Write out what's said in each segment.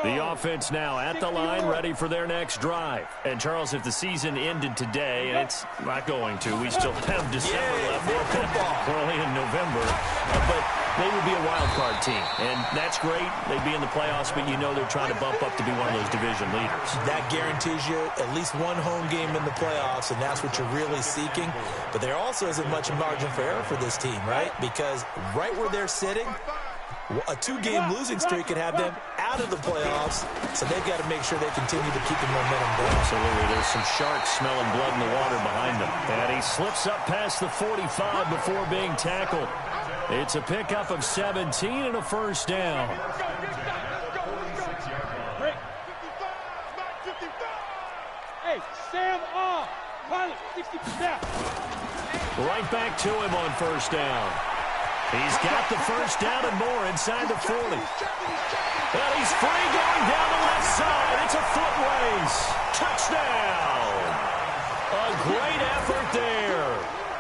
The offense now at the line, ready for their next drive. And, Charles, if the season ended today, and it's not going to, we still have December left. We're only in November. But they would be a wild card team. And that's great. They'd be in the playoffs, but you know they're trying to bump up to be one of those division leaders. That guarantees you at least one home game in the playoffs, and that's what you're really seeking. But there also isn't much margin for error for this team, right? Because right where they're sitting, a 2-game losing streak can have them out of the playoffs, so they've got to make sure they continue to keep the momentum going. Absolutely. There's some sharks smelling blood in the water behind them. And he slips up past the 45 before being tackled. It's a pickup of 17 and a first down. Hey, Sam off. Pilot, 60%. Right back to him on first down. He's got the first down and more inside the 40. And he's free going down the left side. It's a foot race. Touchdown. A great effort there.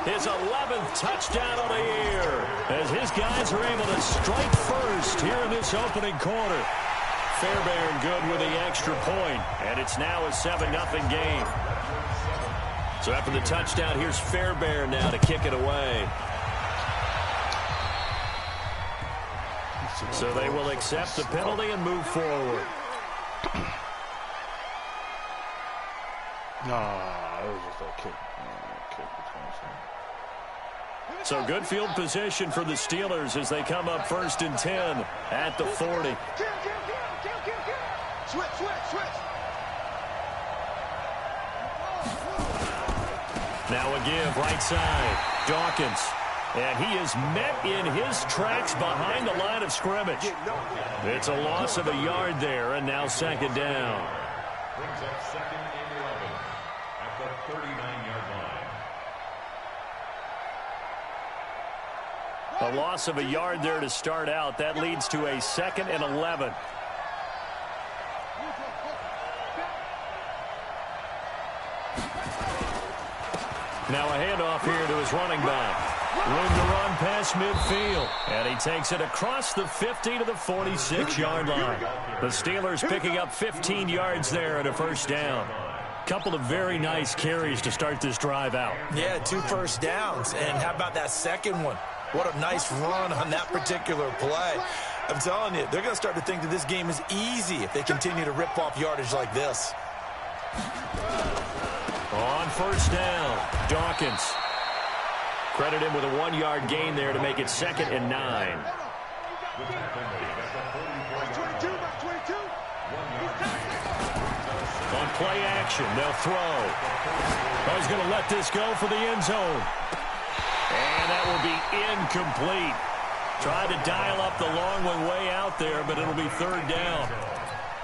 His 11th touchdown of the year as his guys are able to strike first here in this opening quarter. Fairbairn good with the extra point, and it's now a 7-0 game. So after the touchdown, here's Fairbairn now to kick it away. So they will accept the penalty and move forward. No, it was just a kick. So good field position for the Steelers as they come up 1st and 10 at the 40. Now a give right side. Dawkins. And he is met in his tracks behind the line of scrimmage. It's a loss of a yard there, and now 2nd down. Brings up 2nd and 11 at the 39-yard line. A loss of a yard there to start out. That leads to a 2nd and 11. Now a handoff here to his running back. Room to run past midfield. And he takes it across the 50 to the 46-yard line. The Steelers picking up 15 yards there at a first down. Couple of very nice carries to start this drive out. Yeah, 2 first downs. And how about that second one? What a nice run on that particular play. I'm telling you, they're going to start to think that this game is easy if they continue to rip off yardage like this. On first down, Dawkins. Credit him with a 1-yard gain there to make it 2nd and 9. On play action, they'll throw. Oh, he's going to let this go for the end zone. And that will be incomplete. Tried to dial up the long one way out there, but it'll be 3rd down.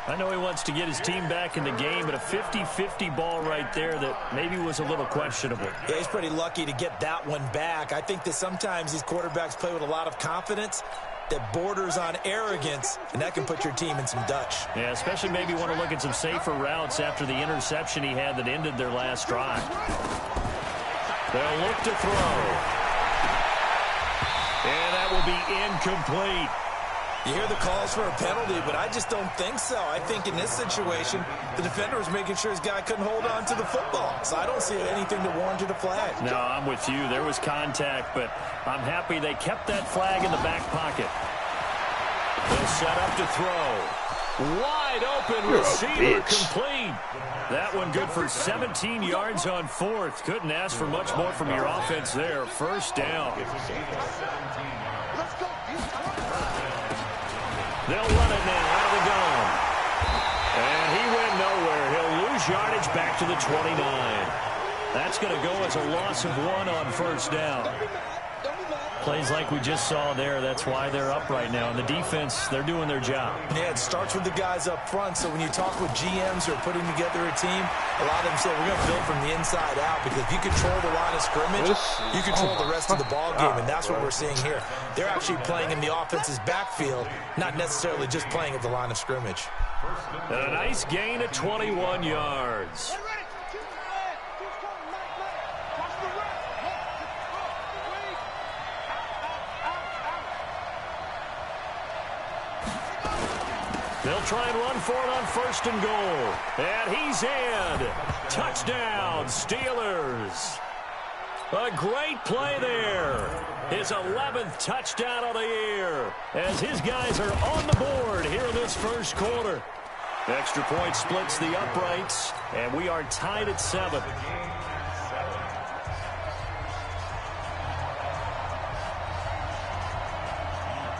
I know he wants to get his team back in the game, but a 50-50 ball right there that maybe was a little questionable. Yeah, he's pretty lucky to get that one back. I think that sometimes these quarterbacks play with a lot of confidence that borders on arrogance, and that can put your team in some Dutch. Yeah, especially maybe want to look at some safer routes after the interception he had that ended their last drive. They'll look to throw. And that will be incomplete. You hear the calls for a penalty, but I just don't think so. I think in this situation, the defender was making sure his guy couldn't hold on to the football. So I don't see anything that warranted a flag. No, I'm with you. There was contact, but I'm happy they kept that flag in the back pocket. They'll set up to throw. Wide open receiver complete. That one good for 17 yards on 4th. Couldn't ask for much more from your offense there. First down. They'll run it now out of the gun. And he went nowhere. He'll lose yardage back to the 29. That's going to go as a loss of 1 on first down. Plays like we just saw there. That's why they're up right now. And the defense, they're doing their job. Yeah, it starts with the guys up front. So when you talk with GMs who are putting together a team, a lot of them say we're going to build from the inside out, because if you control the line of scrimmage, you control the rest of the ball game, and that's what we're seeing here. They're actually playing in the offense's backfield, not necessarily just playing at the line of scrimmage. And a nice gain of 21 yards. They'll They'll try and run for it on 1st and goal. And he's in. Touchdown, Steelers. A great play there. His 11th touchdown of the year as his guys are on the board here in this first quarter. Extra point splits the uprights, and we are tied at 7.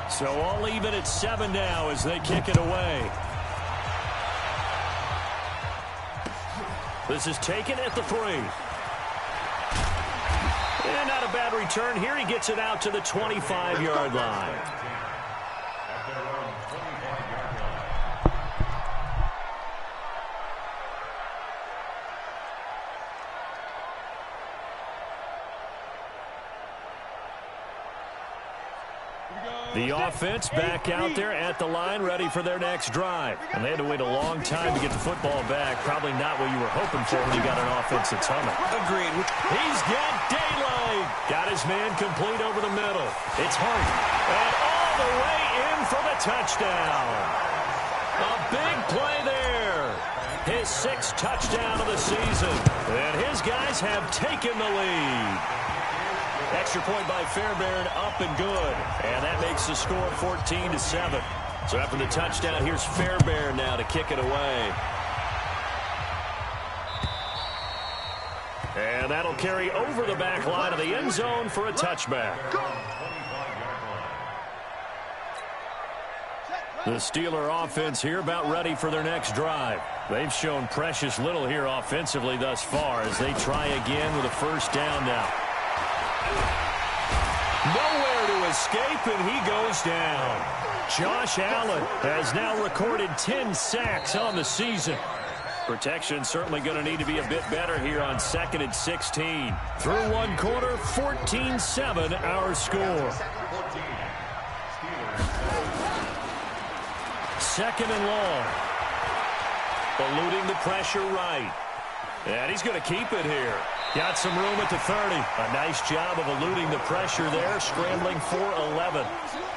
So all even at 7 now as they kick it away. This is taken at the 3. And not a bad return here. He gets it out to the 25-yard line. The offense back out there at the line, ready for their next drive. And they had to wait a long time to get the football back. Probably not what you were hoping for when you got an offense that's humming. Agreed. He's got daylight. Got his man complete over the middle. It's Hart. And all the way in for the touchdown. A big play there. His 6th touchdown of the season. And his guys have taken the lead. Extra point by Fairbairn, up and good. And that makes the score 14-7. So after the touchdown, here's Fairbairn now to kick it away. And that'll carry over the back line of the end zone for a touchback. The Steeler offense here about ready for their next drive. They've shown precious little here offensively thus far as they try again with a 1st down now. Nowhere to escape, and he goes down. Josh Allen has now recorded 10 sacks on the season. Protection certainly going to need to be a bit better here on 2nd and 16. Through 1 quarter, 14-7 our score. 2nd and long. Eluding the pressure right. And he's going to keep it here. Got some room at the 30. A nice job of eluding the pressure there, scrambling for 11.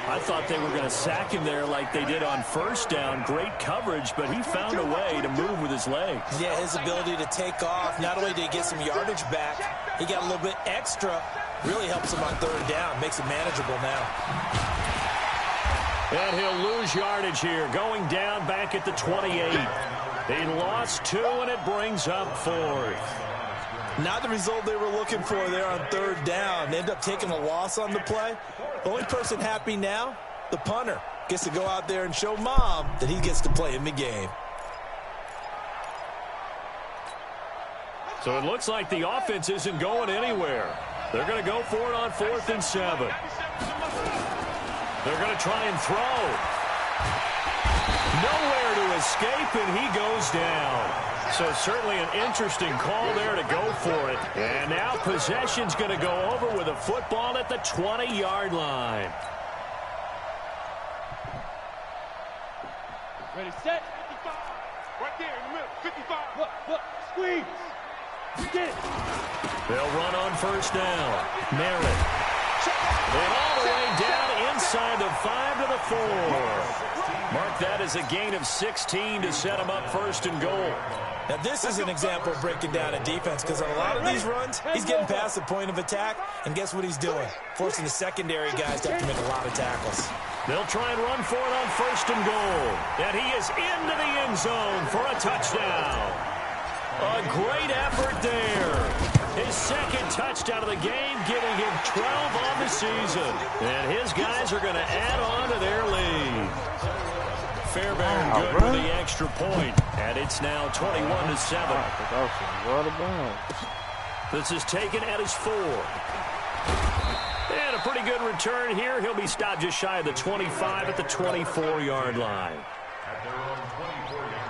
I thought they were going to sack him there like they did on 1st down. Great coverage, but he found a way to move with his legs. Yeah, his ability to take off. Not only did he get some yardage back, he got a little bit extra. Really helps him on 3rd down. Makes it manageable now. And he'll lose yardage here, going down back at the 28. He lost 2, and it brings up 4th. Not the result they were looking for there on 3rd down. They end up taking a loss on the play. The only person happy now, the punter, gets to go out there and show Mom that he gets to play in the game. So it looks like the offense isn't going anywhere. They're going to go for it on 4th and 7. They're going to try and throw. Nowhere to escape, and he goes down. So certainly an interesting call there to go for it. And now possession's going to go over with a football at the 20-yard line. Ready, set, 55. Right there in the middle, 55. Look, squeeze. Get it. They'll run on 1st down. Merritt. And all the way down inside the 5 to the 4. Mark that as a gain of 16 to set him up 1st and goal. Now, this is an example of breaking down a defense because on a lot of these runs, he's getting past the point of attack, and guess what he's doing? Forcing the secondary guys to have to make a lot of tackles. They'll try and run for it on 1st and goal. And he is into the end zone for a touchdown. A great effort there. His 2nd touchdown of the game, giving him 12 on the season. And his guys are going to add on to their lead. Fairbairn good for the extra point, and it's now 21-7. This is taken at his 4. And a pretty good return here. He'll be stopped just shy of the 25 at the 24-yard line. At their own 24-yard line.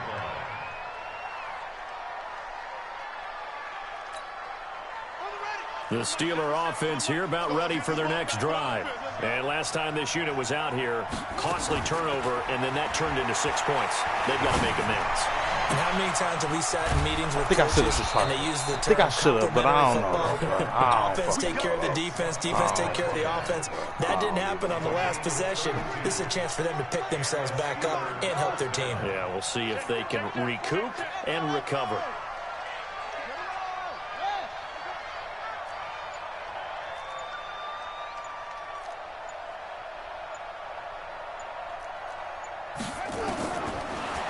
The Steeler offense here about ready for their next drive. And last time this unit was out here, costly turnover, and then that turned into 6 points. They've got to make amends. And how many times have we sat in meetings with coaches and they use the term but I don't know. Offense take care of the defense, defense take care of the offense. That didn't happen on the last possession. This is a chance for them to pick themselves back up and help their team. Yeah, we'll see if they can recoup and recover.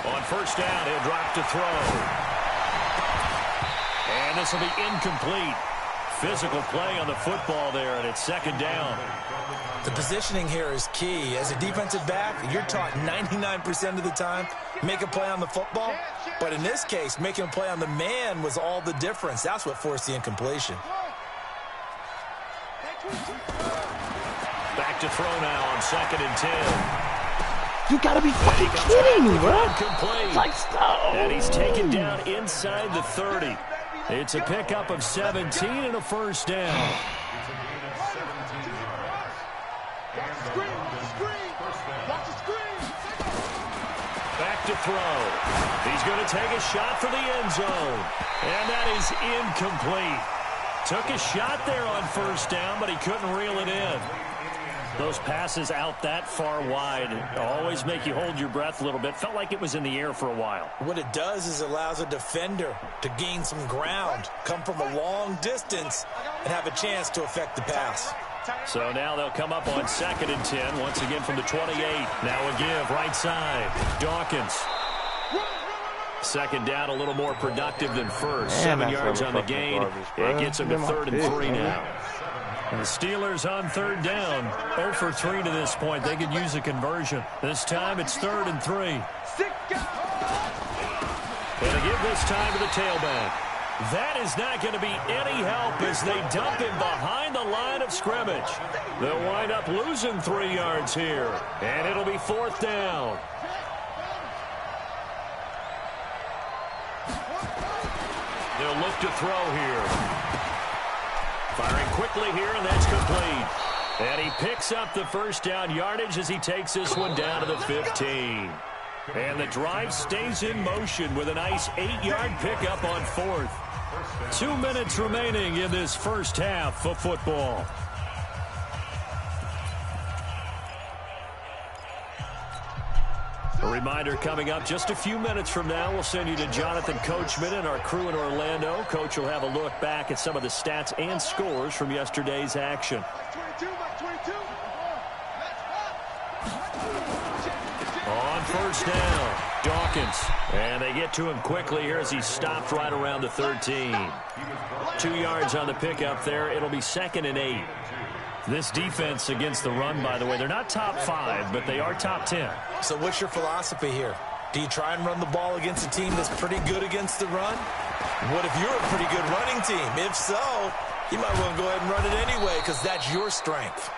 On first down, he'll drop to throw. And this will be incomplete. Physical play on the football there, and it's second down. The positioning here is key. As a defensive back, you're taught 99% of the time, make a play on the football. But in this case, making a play on the man was all the difference. That's what forced the incompletion. Back to throw now on 2nd and 10. You gotta be fucking kidding me, bro. Like, stop. And he's taken down inside the 30. It's a pickup of 17 and a first down. Back to throw. He's going to take a shot for the end zone. And that is incomplete. Took a shot there on first down, but he couldn't reel it in. Those passes out that far wide always make you hold your breath a little bit. Felt like it was in the air for a while. What it does is allows a defender to gain some ground, come from a long distance, and have a chance to affect the pass. So now they'll come up on 2nd and 10, once again from the 28. Now a give, right side. Dawkins. Second down, a little more productive than first. 7 yards on the gain. It gets him to 3rd and 3 now. And the Steelers on 3rd down. 0 for 3 to this point. They could use a conversion. This time it's 3rd and 3. And a give this time to the tailback. That is not going to be any help as they dump him behind the line of scrimmage. They'll wind up losing 3 yards here. And it'll be 4th down. They'll look to throw here. Firing quickly here, and that's complete. And he picks up the first down yardage as he takes this one down to the 15. And the drive stays in motion with a nice 8-yard pickup on 4th. 2 minutes remaining in this first half of football. A reminder coming up just a few minutes from now. We'll send you to Jonathan Coachman and our crew in Orlando. Coach will have a look back at some of the stats and scores from yesterday's action. On first down, Dawkins. And they get to him quickly here as he stopped right around the 13. 2 yards on the pickup there. It'll be 2nd and 8. This defense against the run, by the way, they're not top 5, but they are top 10. So what's your philosophy here? Do you try and run the ball against a team that's pretty good against the run? What if you're a pretty good running team? If so, you might want to go ahead and run it anyway because that's your strength.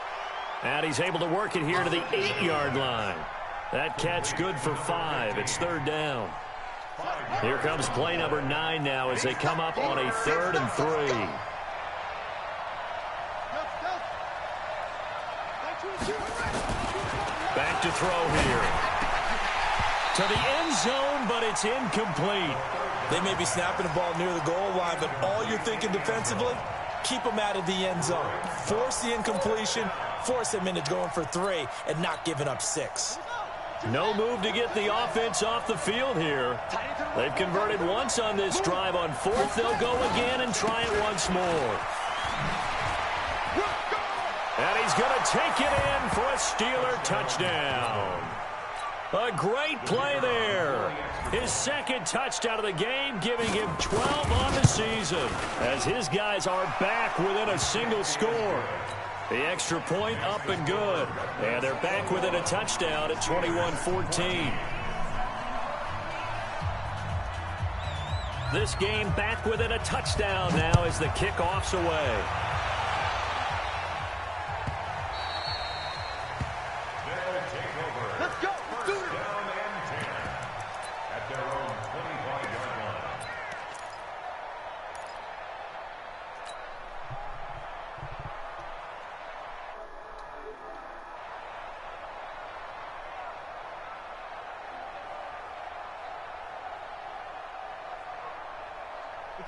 And he's able to work it here to the 8-yard line. That catch good for 5. It's 3rd down. Here comes play number 9 now as they come up on a 3rd and 3. Back to throw here. To the end zone, but it's incomplete. They may be snapping the ball near the goal line, but all you're thinking defensively, keep them out of the end zone. Force the incompletion, force them into going for 3, and not giving up 6. No move to get the offense off the field here. They've converted once on this drive. On 4th, they'll go again and try it once more. And he's going to take it in for a Steeler touchdown. A great play there. His 2nd touchdown of the game, giving him 12 on the season, as his guys are back within a single score. The extra point up and good. And they're back within a touchdown at 21-14. This game back within a touchdown now as the kickoff's away.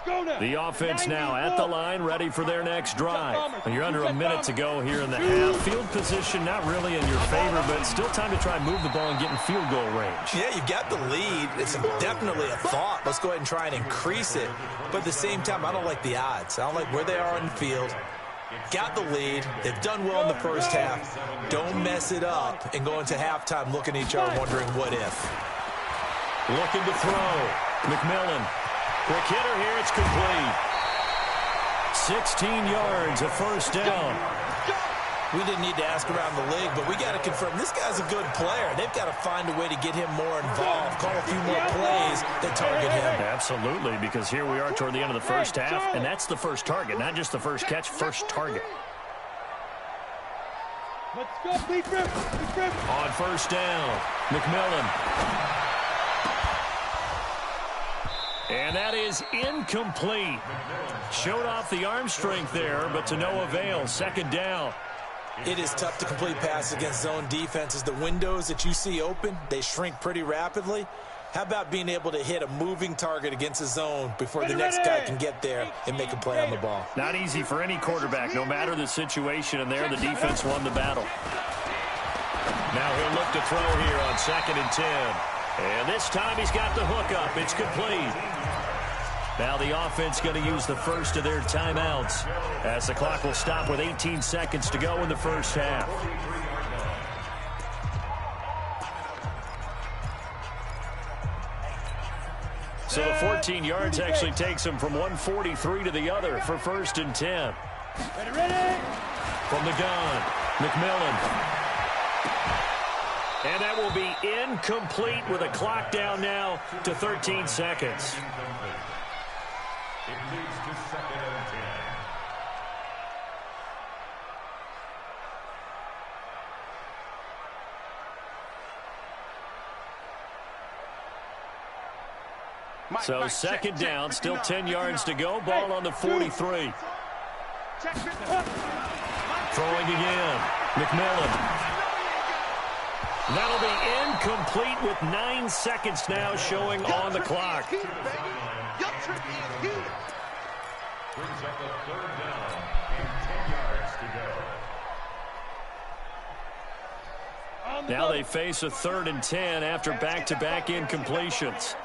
The offense now at the line, ready for their next drive. You're under a minute to go here in the half. Field position not really in your favor, but still time to try and move the ball and get in field goal range. Yeah, you've got the lead. It's definitely a thought. Let's go ahead and try and increase it. But at the same time, I don't like the odds. I don't like where they are on the field. Got the lead. They've done well in the first half. Don't mess it up and go into halftime looking at each other wondering what if. Looking to throw. McMillan. Quick hitter here. It's complete. 16 yards, a first down. We didn't need to ask around the league, but we got to confirm this guy's a good player. They've got to find a way to get him more involved, call a few more plays that target him. Absolutely, because here we are toward the end of the first half, and that's the first target, not just the first catch, first target. Let's go, Big Rip. On first down, McMillan. And that is incomplete. Showed off the arm strength there, but to no avail. Second down. It is tough to complete passes against zone defenses. The windows that you see open, they shrink pretty rapidly. How about being able to hit a moving target against a zone before the next guy can get there and make a play on the ball? Not easy for any quarterback, no matter the situation, and there the defense won the battle. Now he'll look to throw here on 2nd and 10. And this time he's got the hook up. It's complete. Now the offense going to use the first of their timeouts as the clock will stop with 18 seconds to go in the first half. So the 14 yards actually takes him from 143 to the other for 1st and 10. From the gun, McMillan. And that will be incomplete with a clock down now to 13 seconds. It leads to 2nd and 10. So 2nd down, still 10 yards to go. Ball on the 43. Throwing again. McMillan. That'll be incomplete with 9 seconds now showing on the clock. Brings up a 3rd down and 10 yards to go. Now they face a 3rd and 10 after back-to-back incompletions.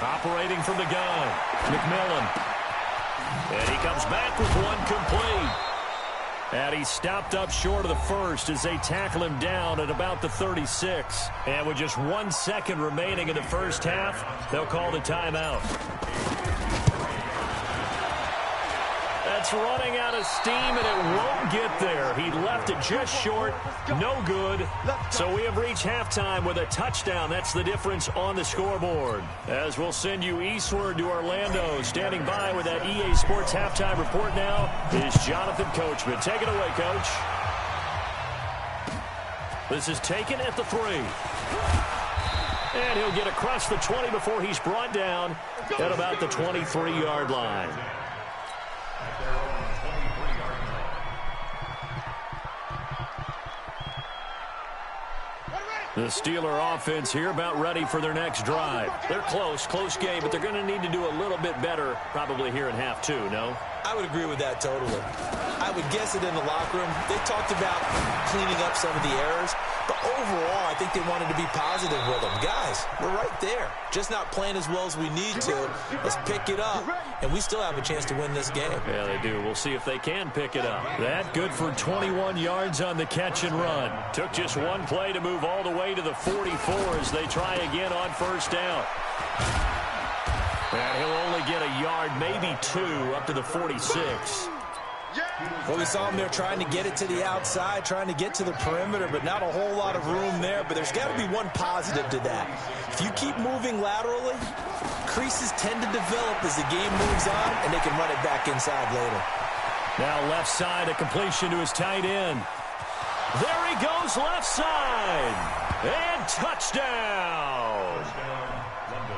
Operating from the gun, McMillan. And he comes back with one complete. And he stopped up short of the first as they tackle him down at about the 36. And with just 1 second remaining in the first half, they'll call the timeout. That's running out of steam, and it won't get there. He left it just short. No good. So we have reached halftime with a touchdown. That's the difference on the scoreboard. As we'll send you eastward to Orlando. Standing by with that EA Sports halftime report now is Jonathan Coachman. Take it away, Coach. This is taken at the 3. And he'll get across the 20 before he's brought down at about the 23-yard line. At their own 23-yard line. The Steeler offense here about ready for their next drive. They're close game, but they're going to need to do a little bit better probably here in half 2, no? I would agree with that totally. I would guess it in the locker room. They talked about cleaning up some of the errors, but overall, I think they wanted to be positive with them. Guys, we're right there. Just not playing as well as we need to. Let's pick it up, and we still have a chance to win this game. Yeah, they do. We'll see if they can pick it up. That good for 21 yards on the catch and run. Took just one play to move all the way to the 44 as they try again on first down. And he'll only get a yard, maybe 2, up to the 46. Well, we saw him there trying to get it to the outside, trying to get to the perimeter, but not a whole lot of room there. But there's got to be one positive to that. If you keep moving laterally, creases tend to develop as the game moves on, and they can run it back inside later. Now left side, a completion to his tight end. There he goes, left side. And touchdown.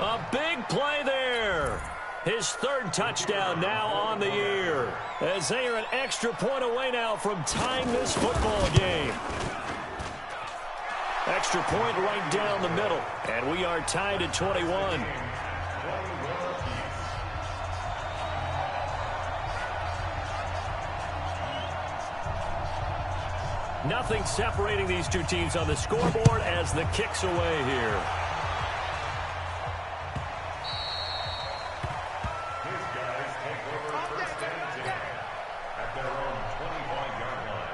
A big play there. His 3rd touchdown now on the year. As they are an extra point away now from tying this football game. Extra point right down the middle. And we are tied at 21. Nothing separating these two teams on the scoreboard as the kick's away here. These guys take over first and 10 at their own 25-yard line.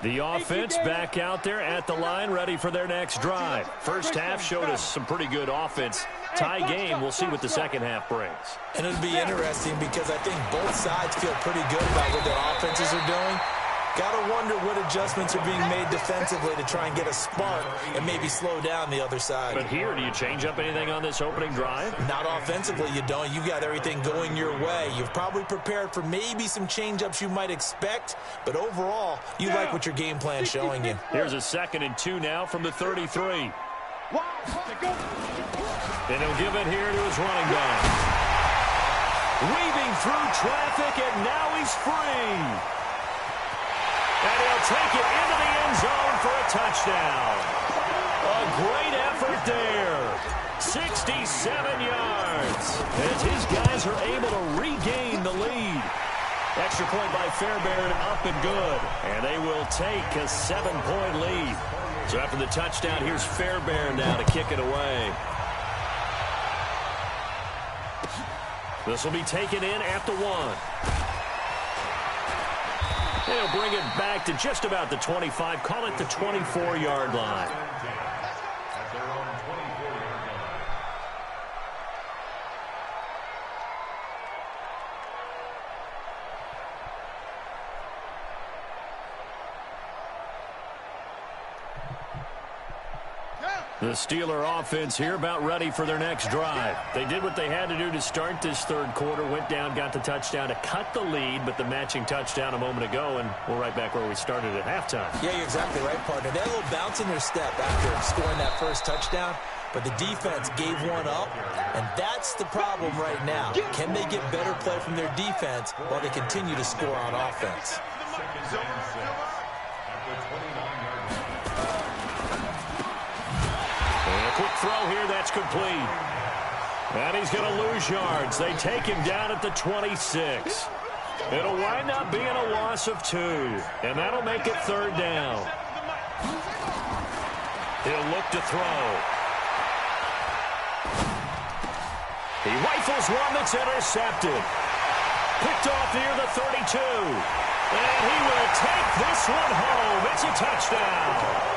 The offense back out there at the line, ready for their next drive. First half showed us some pretty good offense. Tie game. We'll see what the second half brings. And it'll be interesting because I think both sides feel pretty good about what their offenses are doing. Got to wonder what adjustments are being made defensively to try and get a spark and maybe slow down the other side. But here, do you change up anything on this opening drive? Not offensively, you don't. You got everything going your way. You've probably prepared for maybe some change-ups you might expect, but overall, you like what your game plan's showing you. Here's a 2nd and 2 now from the 33. And he'll give it here to his running back. Weaving through traffic, and now he's free. And he'll take it into the end zone for a touchdown. A great effort there. 67 yards. As his guys are able to regain the lead. Extra point by Fairbairn, up and good. And they will take a 7-point lead. So after the touchdown, here's Fairbairn now to kick it away. This will be taken in at the 1. They'll bring it back to just about the 25. Call it the 24-yard line. At their own 24-yard line. The Steeler offense here about ready for their next drive. They did what they had to do to start this third quarter, went down, got the touchdown to cut the lead, but the matching touchdown a moment ago, and we're right back where we started at halftime. Yeah, you're exactly right, partner. They had a little bounce in their step after scoring that first touchdown, but the defense gave one up, and that's the problem right now. Can they get better play from their defense while they continue to score on offense? 2nd and 6 at the 29-yard line. And a quick throw here, that's complete. And he's going to lose yards. They take him down at the 26. It'll wind up being a loss of 2, and that'll make it 3rd down. He'll look to throw. He rifles one that's intercepted. Picked off near the 32. And he will take this one home. It's a touchdown.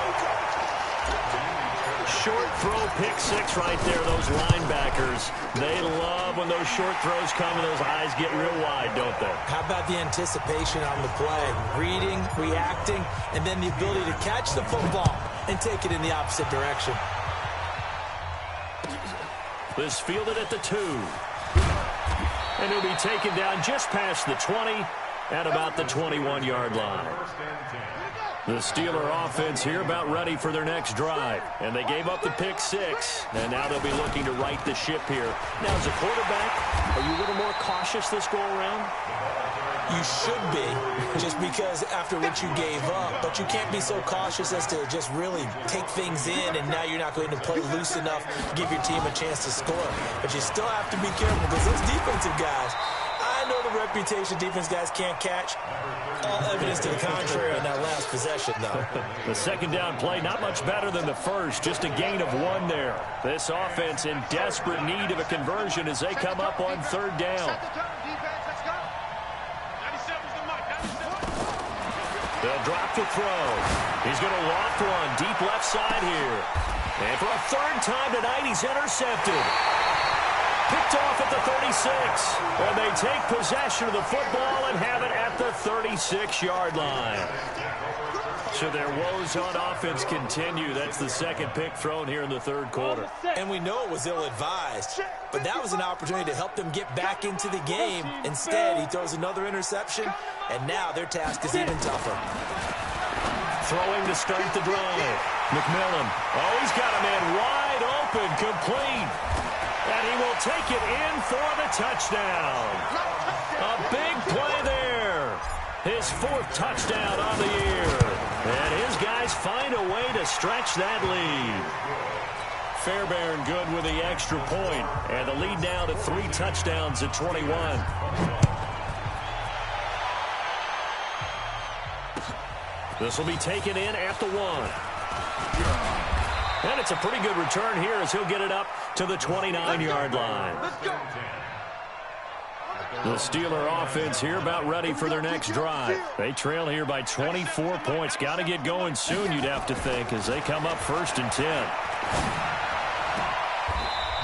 Short throw, pick 6 right there. Those linebackers, they love when those short throws come and those eyes get real wide, don't they? How about the anticipation on the play? Reading, reacting, and then the ability to catch the football and take it in the opposite direction. This fielded at the 2. And he'll be taken down just past the 20 at about the 21-yard line. The Steeler offense here about ready for their next drive. And they gave up the pick 6, and now they'll be looking to right the ship here. Now, as a quarterback, are you a little more cautious this go-around? You should be, just because after what you gave up, but you can't be so cautious as to just really take things in, and now you're not going to play loose enough to give your team a chance to score. But you still have to be careful because those defensive guys, I know the reputation defense guys can't catch. All evidence to the contrary on that last possession, though. The 2nd down play, not much better than the first, just a gain of 1 there. This offense in desperate need of a conversion as they come up on 3rd down. They'll drop the throw. He's going to loft one deep left side here. And for a 3rd time tonight, he's intercepted. Picked off at the 36. And they take possession of the football and have it at the 36-yard line. So their woes on offense continue. That's the 2nd pick thrown here in the 3rd quarter. And we know it was ill-advised, but that was an opportunity to help them get back into the game. Instead, he throws another interception, and now their task is even tougher. Throwing to start the drive. McMillan. Oh, he's got a man wide open, complete. And he will take it in for the touchdown. A big play there. His 4th touchdown on the year. And his guys find a way to stretch that lead. Fairbairn good with the extra point. And the lead now to 3 touchdowns at 21. This will be taken in at the 1. And it's a pretty good return here as he'll get it up to the 29-yard line. The Steeler offense here about ready for their next drive. They trail here by 24 points. Got to get going soon, you'd have to think, as they come up 1st and 10.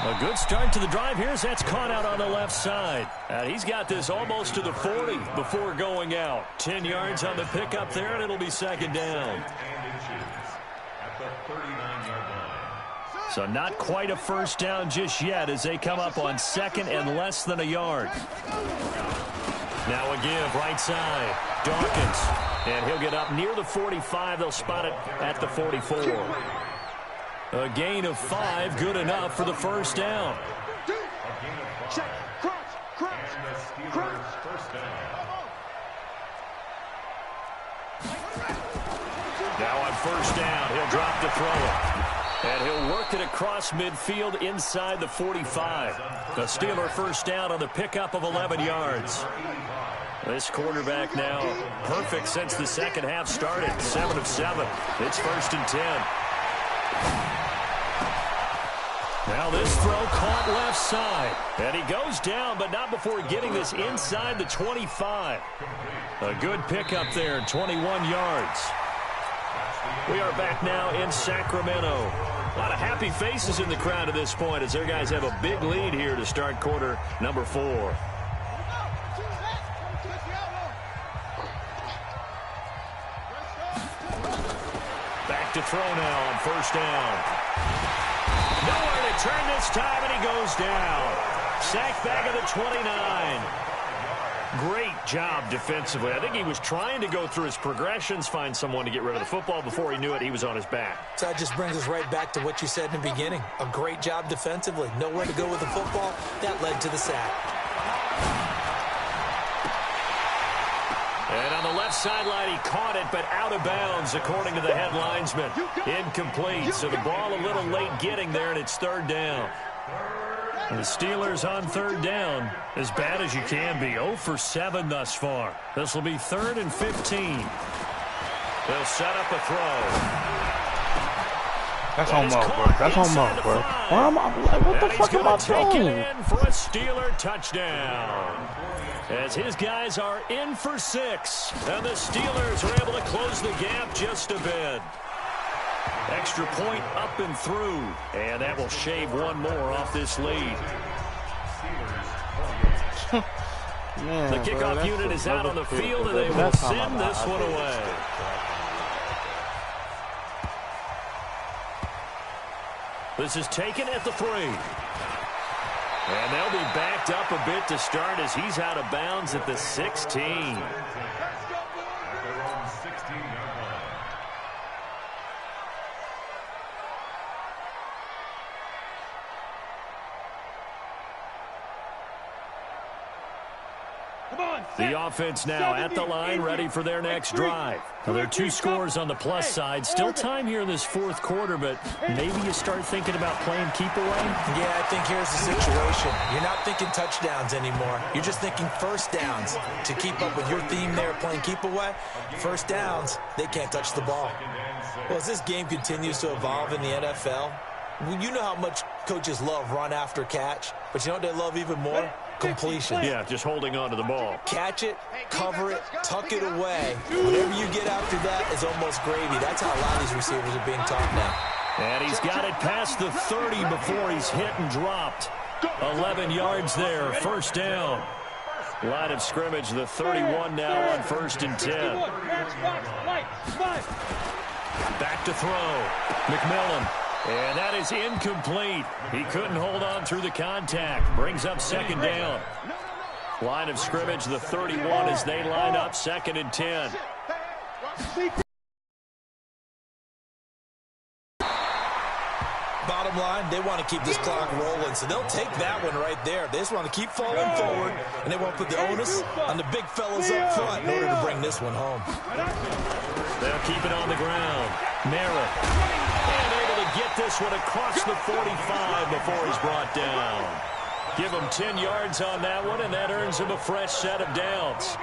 A good start to the drive here as that's caught out on the left side. And he's got this almost to the 40 before going out. 10 yards on the pickup there, and it'll be 2nd down. So not quite a 1st down just yet as they come up on 2nd and less than a yard. Now a give right side. Dawkins. And he'll get up near the 45. They'll spot it at the 44. A gain of 5, good enough for the 1st down. Check. Crunch. Now on 1st down, he'll drop to throw it. And he'll work it across midfield inside the 45. The Steeler 1st down on the pickup of 11 yards. This quarterback now perfect since the 2nd half started. 7 of 7. It's 1st and 10. Now this throw caught left side. And he goes down, but not before getting this inside the 25. A good pickup there, 21 yards. We are back now in Sacramento. A lot of happy faces in the crowd at this point as their guys have a big lead here to start quarter number 4. Back to throw now on 1st down. Nowhere to turn this time, and he goes down. Sacked back at the 29. Great job defensively. I think he was trying to go through his progressions, find someone to get rid of the football. Before he knew it, he was on his back. So that just brings us right back to what you said in the beginning. A great job defensively. Nowhere to go with the football. That led to the sack. And on the left sideline, he caught it, but out of bounds, according to the head linesman. Incomplete, so the ball a little late getting there, and it's 3rd down. And the Steelers on 3rd down, as bad as you can be. 0 for 7 thus far. This will be 3rd and 15. They'll set up a throw. That's homework, bro. That's homework, bro. Why am I, like, what the fuck am I doing? In for a Steeler touchdown. As his guys are in for 6. And the Steelers are able to close the gap just a bit. Extra point up and through. And that will shave one more off this lead. Man, the kickoff unit is out on the field, and they will send this one away. This is taken at the 3. And they'll be backed up a bit to start as he's out of bounds at the 16. The offense now at the line, ready for their next drive. Now, there are 2 scores on the plus side. Still time here in this 4th quarter, but maybe you start thinking about playing keep away? Yeah, I think here's the situation. You're not thinking touchdowns anymore. You're just thinking 1st downs. To keep up with your theme there, playing keep away, 1st downs, they can't touch the ball. Well, as this game continues to evolve in the NFL, you know how much coaches love run after catch, but you know what they love even more? Completion. Yeah, just holding on to the ball. Catch it, cover it, tuck it away. Whatever you get after that is almost gravy. That's how a lot of these receivers are being taught now. And he's got it past the 30 before he's hit and dropped. 11 yards there, 1st down. Line of scrimmage, the 31 now on 1st and 10. Back to throw. McMillan. And that is incomplete. He couldn't hold on through the contact. Brings up 2nd down. Line of scrimmage, the 31 as they line up 2nd and 10. Bottom Bottom line, they want to keep this clock rolling, so they'll take that one right there. They just want to keep falling forward, and they want to put the onus on the big fellas up front in order to bring this one home. They'll keep it on the ground. Merritt. And able to get this one across the 45 before he's brought down. Give him 10 yards on that one, and that earns him a fresh set of downs.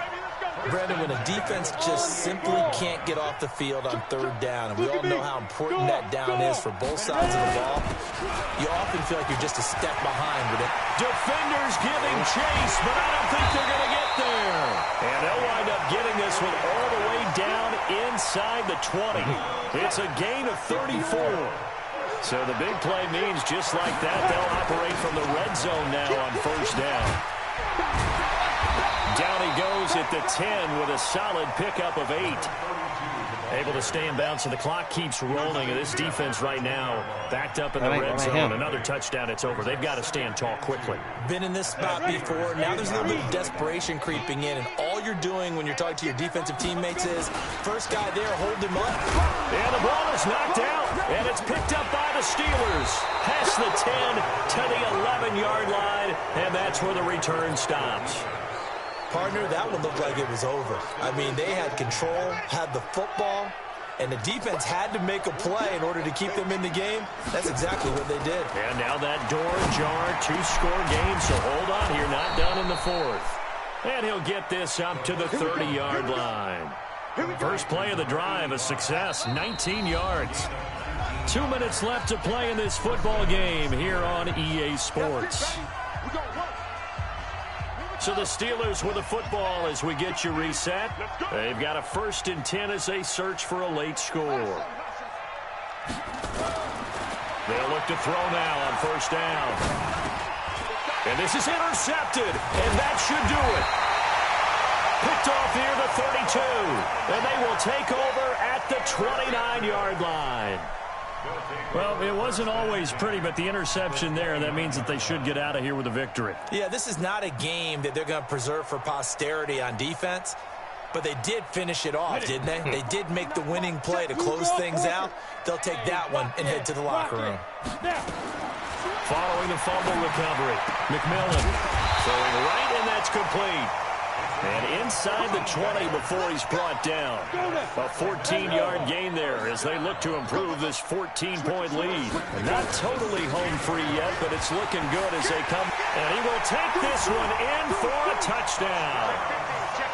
Brandon, when a defense just simply can't get off the field on third down, and we all know how important that down is for both sides of the ball, you often feel like you're just a step behind with it. Defenders giving chase, but I don't think they're going to get there. And they'll wind up getting this one all the way down inside the 20. It's a gain of 34. So the big play means just like that, they'll operate from the red zone now on first down. Down he goes at the 10 with a solid pickup of 8. Able to stay in bounds, so the clock keeps rolling. And this defense right now backed up in the red zone. Another touchdown, it's over. They've got to stand tall quickly. Been in this spot before. Now there's a little bit of desperation creeping in. And all you're doing when you're talking to your defensive teammates is, first guy there, hold him up. And the ball is knocked out. And it's picked up by the Steelers. Past the 10 to the 11-yard line. And that's where the return stops. Partner, that one looked like it was over. I mean, they had control, had the football, and the defense had to make a play in order to keep them in the game. That's exactly what they did. And now that door ajar, 2-score game, so hold on here, not done in the fourth. And he'll get this up to the 30-yard line. First play of the drive, a success, 19 yards. 2 minutes left to play in this football game here on EA Sports. So the Steelers with the football as we get you reset. They've got a 1st and 10 as they search for a late score. They'll look to throw now on first down. And this is intercepted, and that should do it. Picked off near the 32, and they will take over at the 29-yard line. Well, it wasn't always pretty, but the interception there, that means that they should get out of here with a victory. Yeah, this is not a game that they're going to preserve for posterity on defense, but they did finish it off, didn't they? They did make the winning play to close things out. They'll take that one and head to the locker room. Following the fumble recovery, McMillan throwing right, and that's complete. And inside the 20 before he's brought down. A 14-yard gain there as they look to improve this 14-point lead. Not totally home free yet, but it's looking good as they come. And he will take this one in for a touchdown.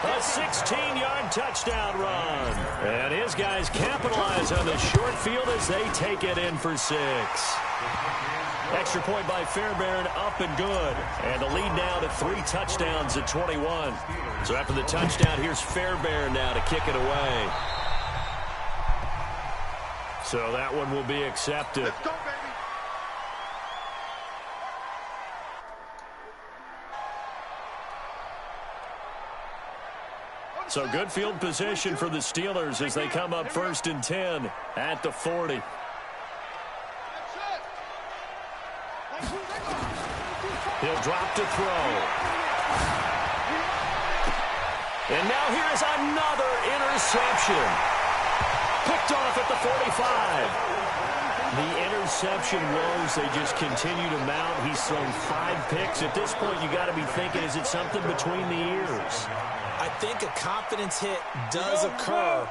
A 16-yard touchdown run. And his guys capitalize on the short field as they take it in for 6. Extra point by Fairbairn, up and good. And the lead now to 3 touchdowns at 21. So after the touchdown, here's Fairbairn now to kick it away. So that one will be accepted. Let's go, baby. So good field position for the Steelers as they come up 1st and 10 at the 40. He'll drop to throw. And now here is another interception. Picked off at the 45. The interception woes, they just continue to mount. He's thrown 5 picks. At this point, you got to be thinking, is it something between the ears? I think a confidence hit does occur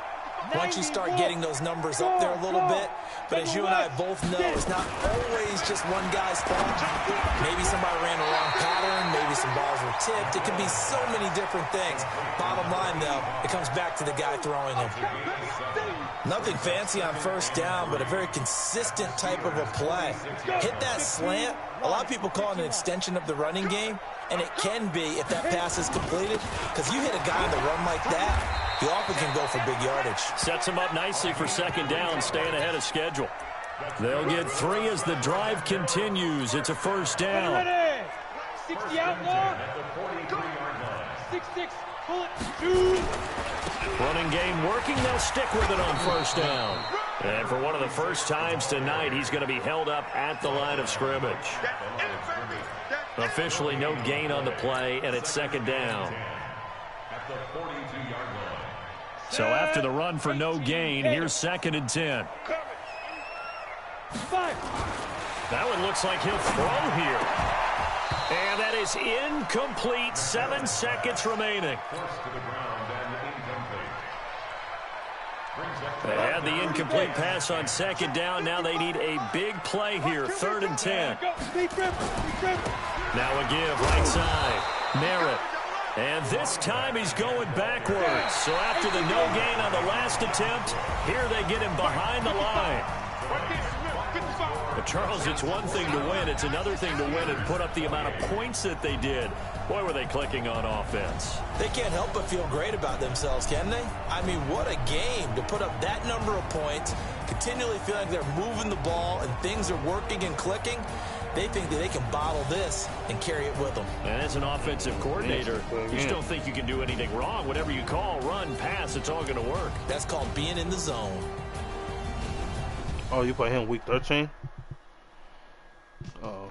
once you start getting those numbers up there a little bit. But as you and I both know, it's not always just one guy's fault. Maybe somebody ran the wrong pattern. Maybe some balls were tipped. It could be so many different things. Bottom line, though, it comes back to the guy throwing them. Nothing fancy on first down, but a very consistent type of a play. Hit that slant. A lot of people call it an extension of the running game, and it can be if that pass is completed, because you hit a guy on the run like that, you often can go for big yardage. Sets him up nicely for second down, staying ahead of schedule. They'll get 3 as the drive continues. It's a first down. 60 outlaw. 6-6. Pull it. 2. Running game working. They'll stick with it on first down. And for one of the first times tonight, he's going to be held up at the line of scrimmage. Officially no gain on the play, and it's second down. So after the run for no gain, here's 2nd and 10. That one looks like he'll throw here. And that is incomplete. 7 seconds remaining. They had the incomplete pass on second down. Now they need a big play here. 3rd and 10. Now a give right side. Merritt. And this time he's going backwards. So after the no gain on the last attempt, here they get him behind the line. But Charles, it's one thing to win. It's another thing to win and put up the amount of points that they did. Boy, were they clicking on offense. They can't help but feel great about themselves, can they? I mean, what a game to put up that number of points, continually feeling like they're moving the ball and things are working and clicking. They think that they can bottle this and carry it with them. And as an offensive coordinator, you just don't think you can do anything wrong. Whatever you call, run, pass, it's all going to work. That's called being in the zone. Oh, you play him week 13? Oh,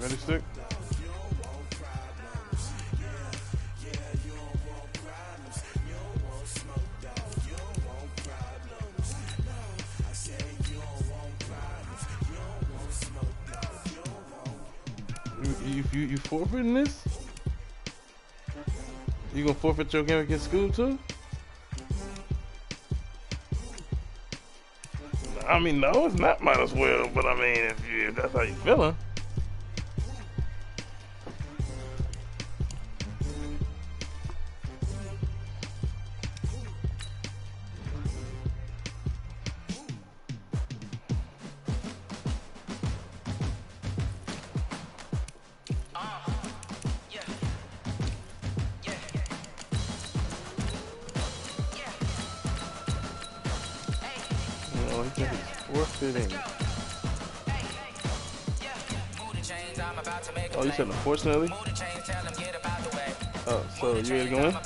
ready, stick? You forfeiting this? You gonna forfeit your game against school too? I mean, no, it's not might as well, but I mean, if that's how you feeling. Oh, he got his fourth fit in. Oh, you said unfortunately? Oh, so you ready to go in?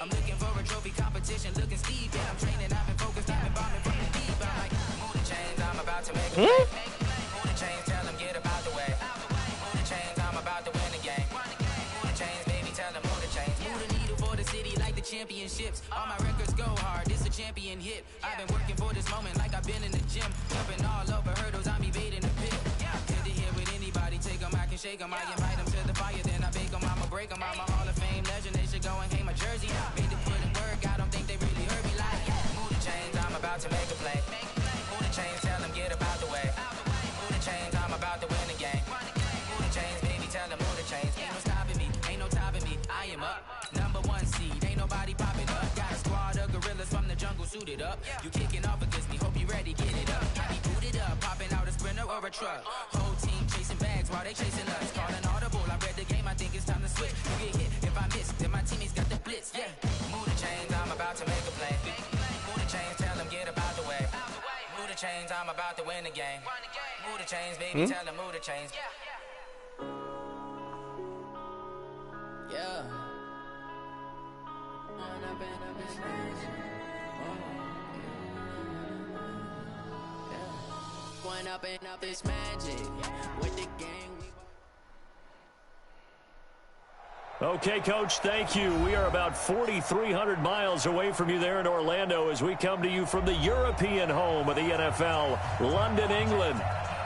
I'm looking for a trophy competition, looking steep. Yeah, I'm training, I've been focused, I've been bombing from the deep. I'm like, move the chains, I'm about to make a play. Move the chains, tell them get about the way. Move the chains, I'm about to win the game. Move the chains, baby, tell them move the chains. Move the needle for the city like the championships. All my records go hard, this a champion hit. I've been working for this moment like I've been in the gym. Jumping all over hurdles, I'm evading the pit. Good to hear with anybody, take them, I can shake them. I invite them to the fire, then I bake them, I'ma break them. I'm a Hall of Fame legend, they should go and hang my jersey. Made the put in work, I don't think they really heard me like, move the chains, I'm about to make a play. Move the chains, tell them get about the way. Move the chains, I'm about to win the game. Move the chains, baby, tell them move the chains. Ain't no stopping me, ain't no topping me, I am up. #1 seed, ain't nobody popping up. Got a squad of gorillas from the jungle suited up. You kicking off against me, hope you ready, get it up. I be booted up, popping out a sprinter or a truck. Whole team chasing bags while they chasing us. Calling audible, I read the game, I think it's time to switch. You get hit if I miss, then my teammates got the blitz, yeah. Move the chains, I'm about to make a play. Move the chains, tell them get about the way. Move the chains, I'm about to win the game. Move the chains, baby, tell them move the chains. Yeah. Going up and up this magic with the gang. Okay, Coach, thank you. We are about 4,300 miles away from you there in Orlando as we come to you from the European home of the NFL, London, England.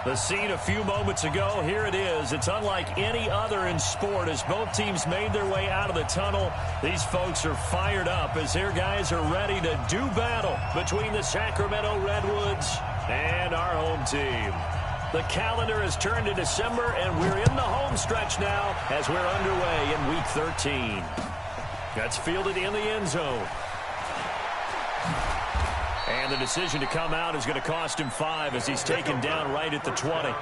The scene a few moments ago, here it is. It's unlike any other in sport as both teams made their way out of the tunnel. These folks are fired up as their guys are ready to do battle between the Sacramento Redwoods and our home team. The calendar has turned to December, and we're in the home stretch now as we're underway in Week 13. That's fielded in the end zone. And the decision to come out is going to cost him 5 as he's taken down right at the 20.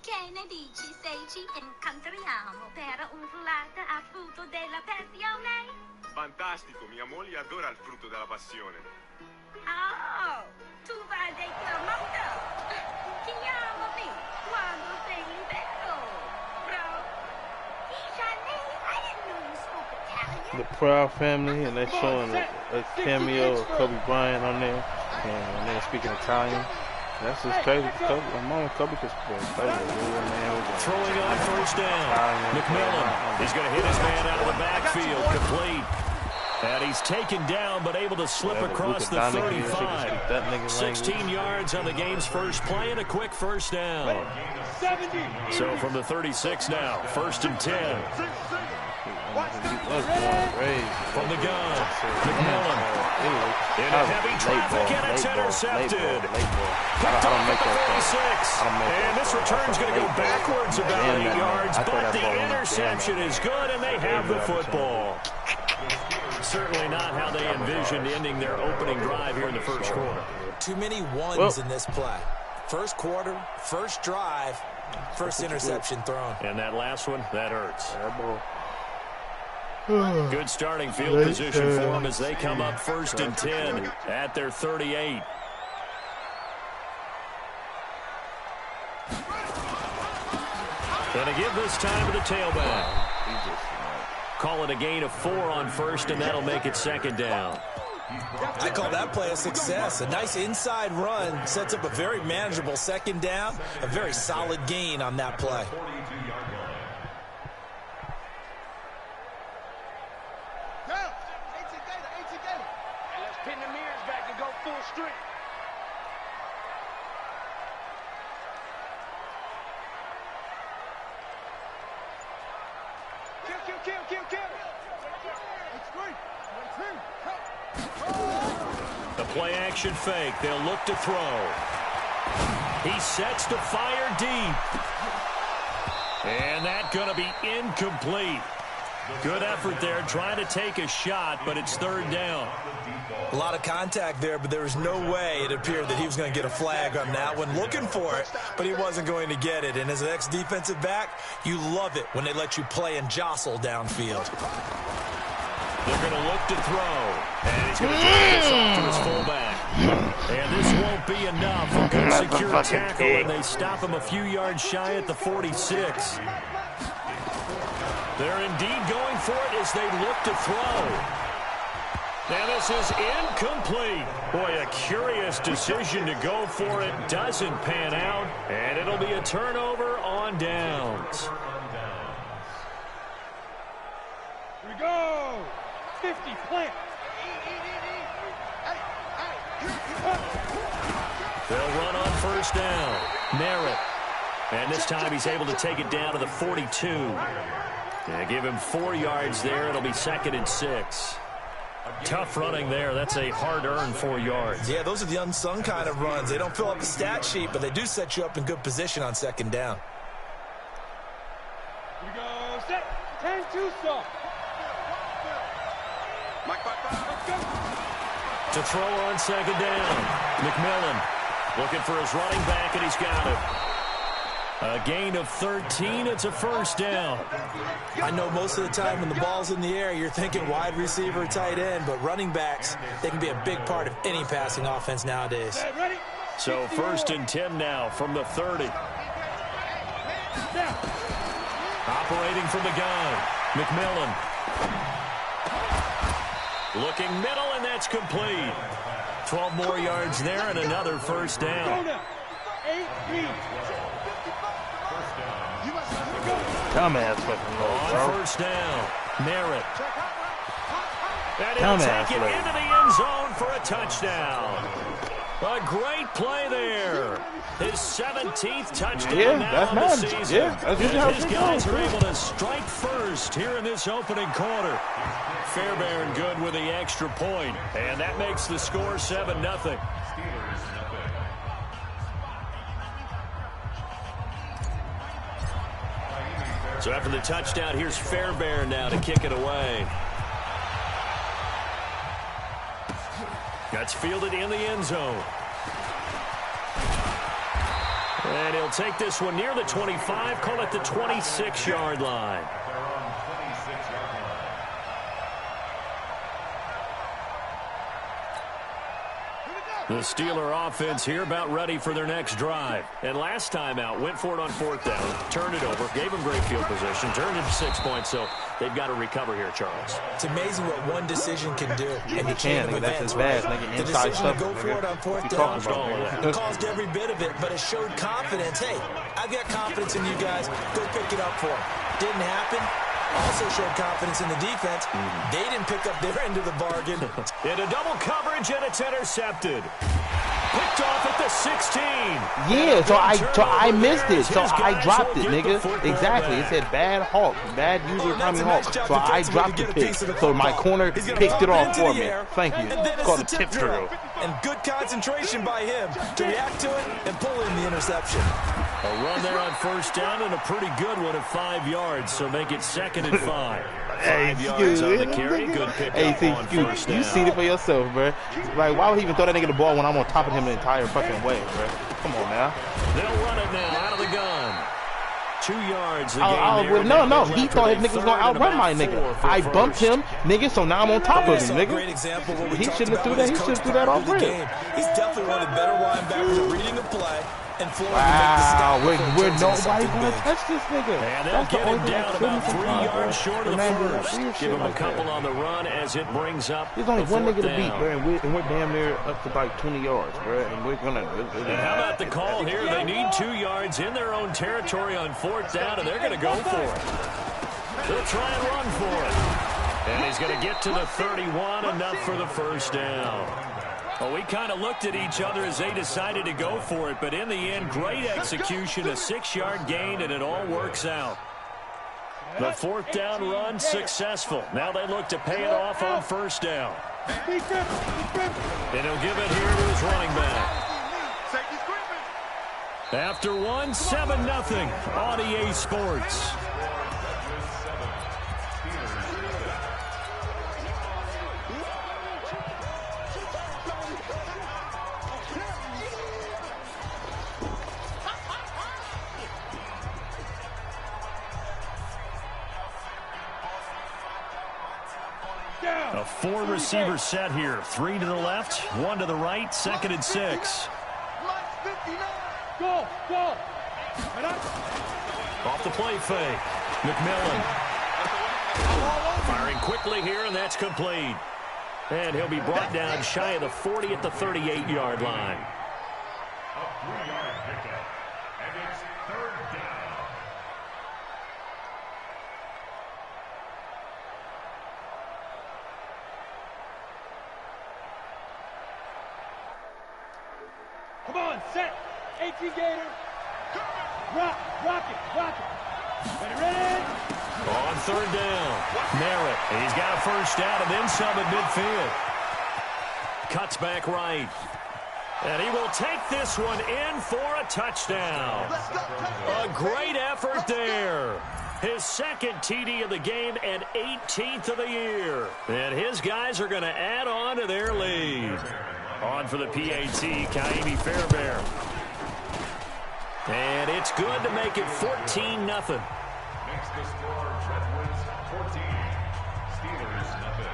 Che ne dici se ci incontriamo per un'insalata a frutto della passione? Fantastico, mia moglie adora il frutto della passione. Oh, tu vai del mondo. Chiamami quando sei libero, bro. The Proud Family, and they're showing a cameo of Kobe Bryant on there, and they're speaking Italian. That's just crazy. Kobe could play. Throwing on first down. McMillan. He's going to hit his man out of the backfield. Complete. And he's taken down, but able to slip across the 35. 16 yards on the game's first play and a quick first down. So from the 36 now, 1st and 10. From the gun, McMillan. In a heavy traffic, and it's intercepted. Picked off at the 46. And this return's going to go backwards about 8 yards, but the interception is good, and they have the football. Certainly not how they envisioned ending their opening drive here in the first quarter. Too many ones in this play. First quarter, first drive, first interception thrown. And that last one, that hurts. Good starting field position for them as they come up 1st and 10 at their 38. And a give this time to the tailback. Call it a gain of 4 on 1st, and that'll make it 2nd down. I call that play a success. A nice inside run sets up a very manageable 2nd down. A very solid gain on that play. The play action fake. They'll look to throw. He sets to fire deep. And that's going to be incomplete. Good effort there trying to take a shot, but it's third down. A lot of contact there, but there was no way it appeared that he was going to get a flag on that one. Looking for it, but he wasn't going to get it. And as an ex-defensive back, you love it when they let you play and jostle downfield. They're going to look to throw. And he's going to take this off to his fullback. And this won't be enough. A good secure tackle, and they stop him a few yards shy at the 46. They're indeed going for it as they look to throw. Now this is incomplete. Boy, a curious decision to go for it. Doesn't pan out, and it'll be a turnover on downs. Here we go. 50, plant. They'll run on first down. Merritt. And this time he's able to take it down to the 42. Yeah, give him 4 yards there. It'll be 2nd and 6. Tough running there. That's a hard-earned 4 yards. Yeah, those are the unsung kind of runs. They don't fill up the stat sheet, but they do set you up in good position on 2nd down. Here we go. Set. 10-2 stop. To throw on 2nd down. McMillan looking for his running back, and he's got it. A gain of 13. It's a first down. I know most of the time when the ball's in the air, you're thinking wide receiver, tight end, but running backs, they can be a big part of any passing offense nowadays. So 1st and 10 now from the 30. Operating from the gun. McMillan. Looking middle, and that's complete. 12 more yards there and another first down. Dumbass fucking low, bro. On first down, Merritt. And he'll take it into the end zone for a touchdown. A great play there. His 17th touchdown now of the season. Yeah, that's usually his guys are able to strike first here in this opening quarter. Fairbairn good with the extra point, and that makes the score 7-0. So after the touchdown, here's Fairbairn now to kick it away. That's fielded in the end zone. And he'll take this one near the 25, call it the 26-yard line. The Steeler offense here about ready for their next drive. And last time out, went for it on 4th down, turned it over, gave them great field position, turned it to 6 points, so they've got to recover here, Charles. It's amazing what one decision can do. And you can, that's his bad. The decision to go for it on 4th down, it caused every bit of it, but it showed confidence. Hey, I've got confidence in you guys. Go pick it up for him. Didn't happen. Also showed confidence in the defense. They didn't pick up their end of the bargain. Into double coverage, and it's intercepted. Picked off at the 16. Yeah, so I missed it. So I dropped it, nigga. Exactly. It said bad Hawk, bad user Tommy Hawk. So I dropped the pick. So my corner picked it off for me. Thank you. It's called a tip drill. And good concentration by him to react to it and pull in the interception. A run there on first down and a pretty good one at 5 yards, so make it 2nd and 5. 5 yards on the carry, good pick up on first down. You see it for yourself, bro. Like, why would he even throw that nigga the ball when I'm on top of him the entire fucking way, bro? Come on now. They'll run it now out of the gun. 2 yards. No. He thought his nigga was going to outrun my nigga. I bumped him, nigga, so now I'm on top of him, nigga. Great example of what we He shouldn't have threw that. He should have threw that off rip. He's definitely one of the better linebackers at reading a play. Wow, we're nobody going to touch this nigga. And they'll get him down about 3 yards short of the first. Give him a couple on the run as it brings up. There's only one nigga to beat, bro, and we're damn near up to like 20 yards, bro, and we're going to. And how about the call here? They need 2 yards in their own territory on 4th down, and they're going to go for it. They'll try and run for it. And he's going to get to the 31, enough for the first down. Well, we kind of looked at each other as they decided to go for it, but in the end, great execution, a 6-yard gain, and it all works out. The fourth down run successful. Now they look to pay it off on first down. And he'll give it here to his running back. After one, 7-0 on EA Sports. A four-receiver set here. 3 to the left, 1 to the right, 2nd and 6. Go! Off the play fake. McMillan. Firing quickly here, and that's complete. And he'll be brought down shy of the 40 at the 38-yard line. A 3-yard pickup. And it's 3rd down. Come on, set. 18 Gator. Rock it. Ready? On 3rd down. Merritt. He's got a first down and then some at midfield. Cuts back right. And he will take this one in for a touchdown. A great effort there. His 2nd TD of the game and 18th of the year. And his guys are going to add on to their lead. On for the PAT, Kaimi Fairbairn. And it's good to make it 14-0. Makes the score Redwoods 14. Steelers 0.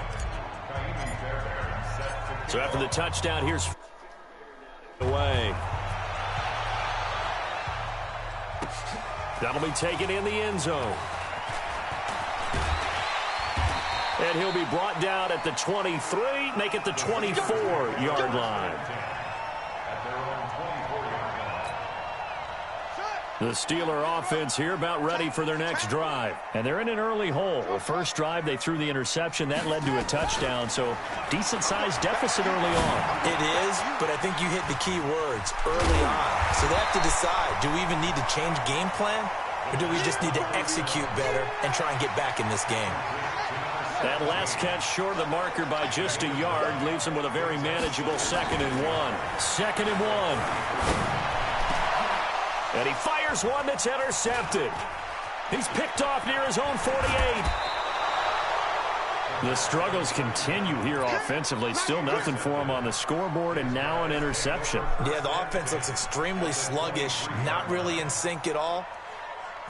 Kaimi Fairbairn set to... So after the touchdown, here's away. That'll be taken in the end zone. And he'll be brought down at the 23, make it the 24-yard line. The Steeler offense here about ready for their next drive. And they're in an early hole. The first drive, they threw the interception. That led to a touchdown, so decent-sized deficit early on. It is, but I think you hit the key words, early on. So they have to decide, do we even need to change game plan? Or do we just need to execute better and try and get back in this game? That last catch short of the marker by just a yard leaves him with a very manageable 2nd and 1. 2nd and 1. And he fires one that's intercepted. He's picked off near his own 48. The struggles continue here offensively. Still nothing for him on the scoreboard, and now an interception. Yeah, the offense looks extremely sluggish, not really in sync at all.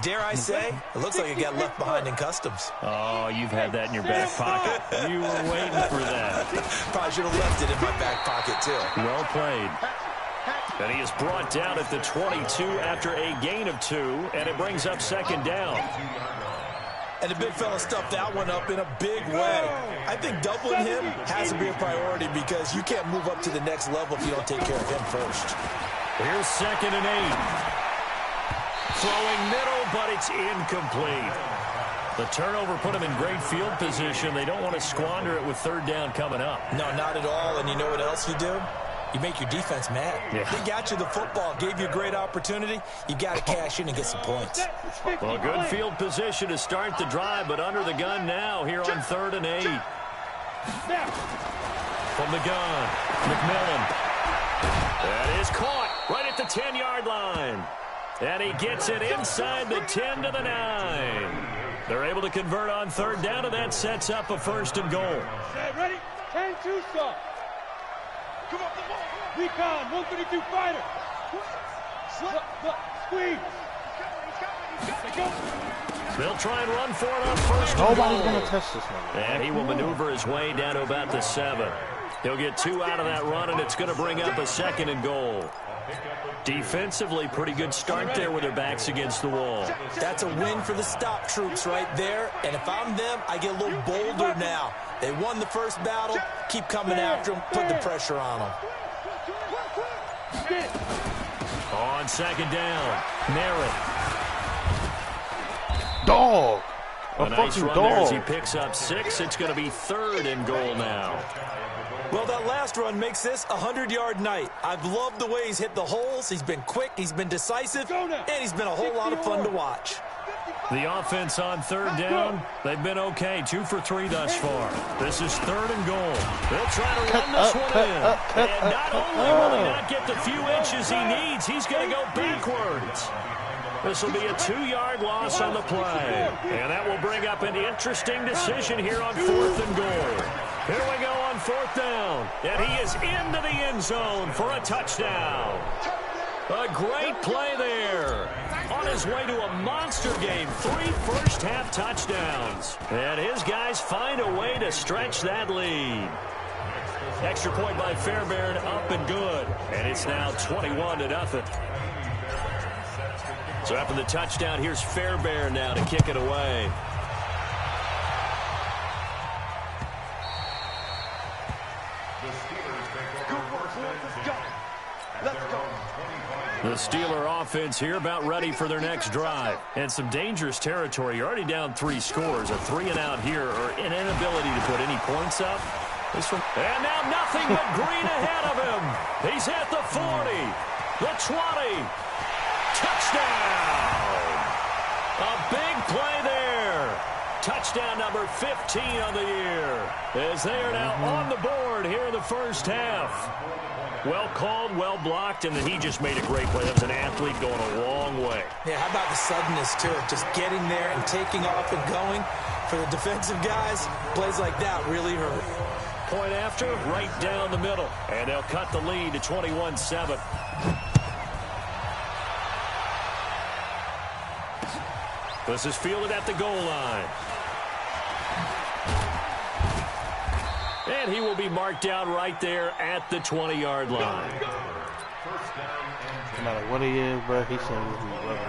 Dare I say, it looks like it got left behind in customs. Oh, you've had that in your back pocket. You were waiting for that. Probably should have left it in my back pocket, too. Well played. And he is brought down at the 22 after a gain of 2, and it brings up 2nd down. And the big fella stuffed that one up in a big way. I think doubling him has to be a priority because you can't move up to the next level if you don't take care of him first. Here's 2nd and 8. Throwing middle, but it's incomplete. The turnover put him in great field position. They don't want to squander it with 3rd down coming up. No, not at all. And you know what else you do? You make your defense mad. Yeah. They got you the football, gave you a great opportunity. You got to cash in and get some points. Well, good field position to start the drive, but under the gun now here on 3rd and 8. From the gun, McMillan. That is caught right at the 10-yard line. And he gets it inside the 10 to the 9. They're able to convert on 3rd down, and that sets up a 1st and goal. Ready? 10-2 stop. Come on, recon, 132 fighter. Squeeze. They'll try and run for it on 1st. Nobody's going to touch this one. And he will maneuver his way down to about the 7. He'll get 2 out of that run, and it's going to bring up a 2nd and goal. Defensively, pretty good start there with their backs against the wall. That's a win for the stop troops right there. And if I'm them, I get a little bolder now. They won the first battle. Keep coming after them. Put the pressure on them. On 2nd down, Merritt. Dog. A nice run there as he picks up 6. It's going to be 3rd and goal now. Well, that last run makes this a 100-yard night. I've loved the way he's hit the holes. He's been quick, he's been decisive, and he's been a whole lot of fun to watch. The offense on third down, they've been okay. 2 for 3 thus far. This is 3rd and goal. They'll try to run this one in. And not only will he not get the few inches he needs, he's going to go backwards. This will be a 2-yard loss on the play. And that will bring up an interesting decision here on 4th and goal. Here we go on 4th down. And he is into the end zone for a touchdown. A great play there. On his way to a monster game, 3 first-half touchdowns. And his guys find a way to stretch that lead. Extra point by Fairbairn, up and good. And it's now 21-0. So after the touchdown, here's Fairbairn now to kick it away. The Steeler offense here about ready for their next drive. And some dangerous territory. You're already down 3 scores. A 3-and-out here or an inability to put any points up. This one. And now nothing but green ahead of him. He's at the 40, the 20. Touchdown. A big play there. Touchdown number 15 on the year. As they are now on the board here in the first half. Well called, well blocked, and then he just made a great play. That was an athlete going a long way. Yeah, how about the suddenness to it? Just getting there and taking off and going. For the defensive guys, plays like that really hurt. Point after, right down the middle. And they'll cut the lead to 21-7. This is fielded at the goal line. And he will be marked down right there at the 20-yard line. No matter what he is, bro, he's saying he's loving it.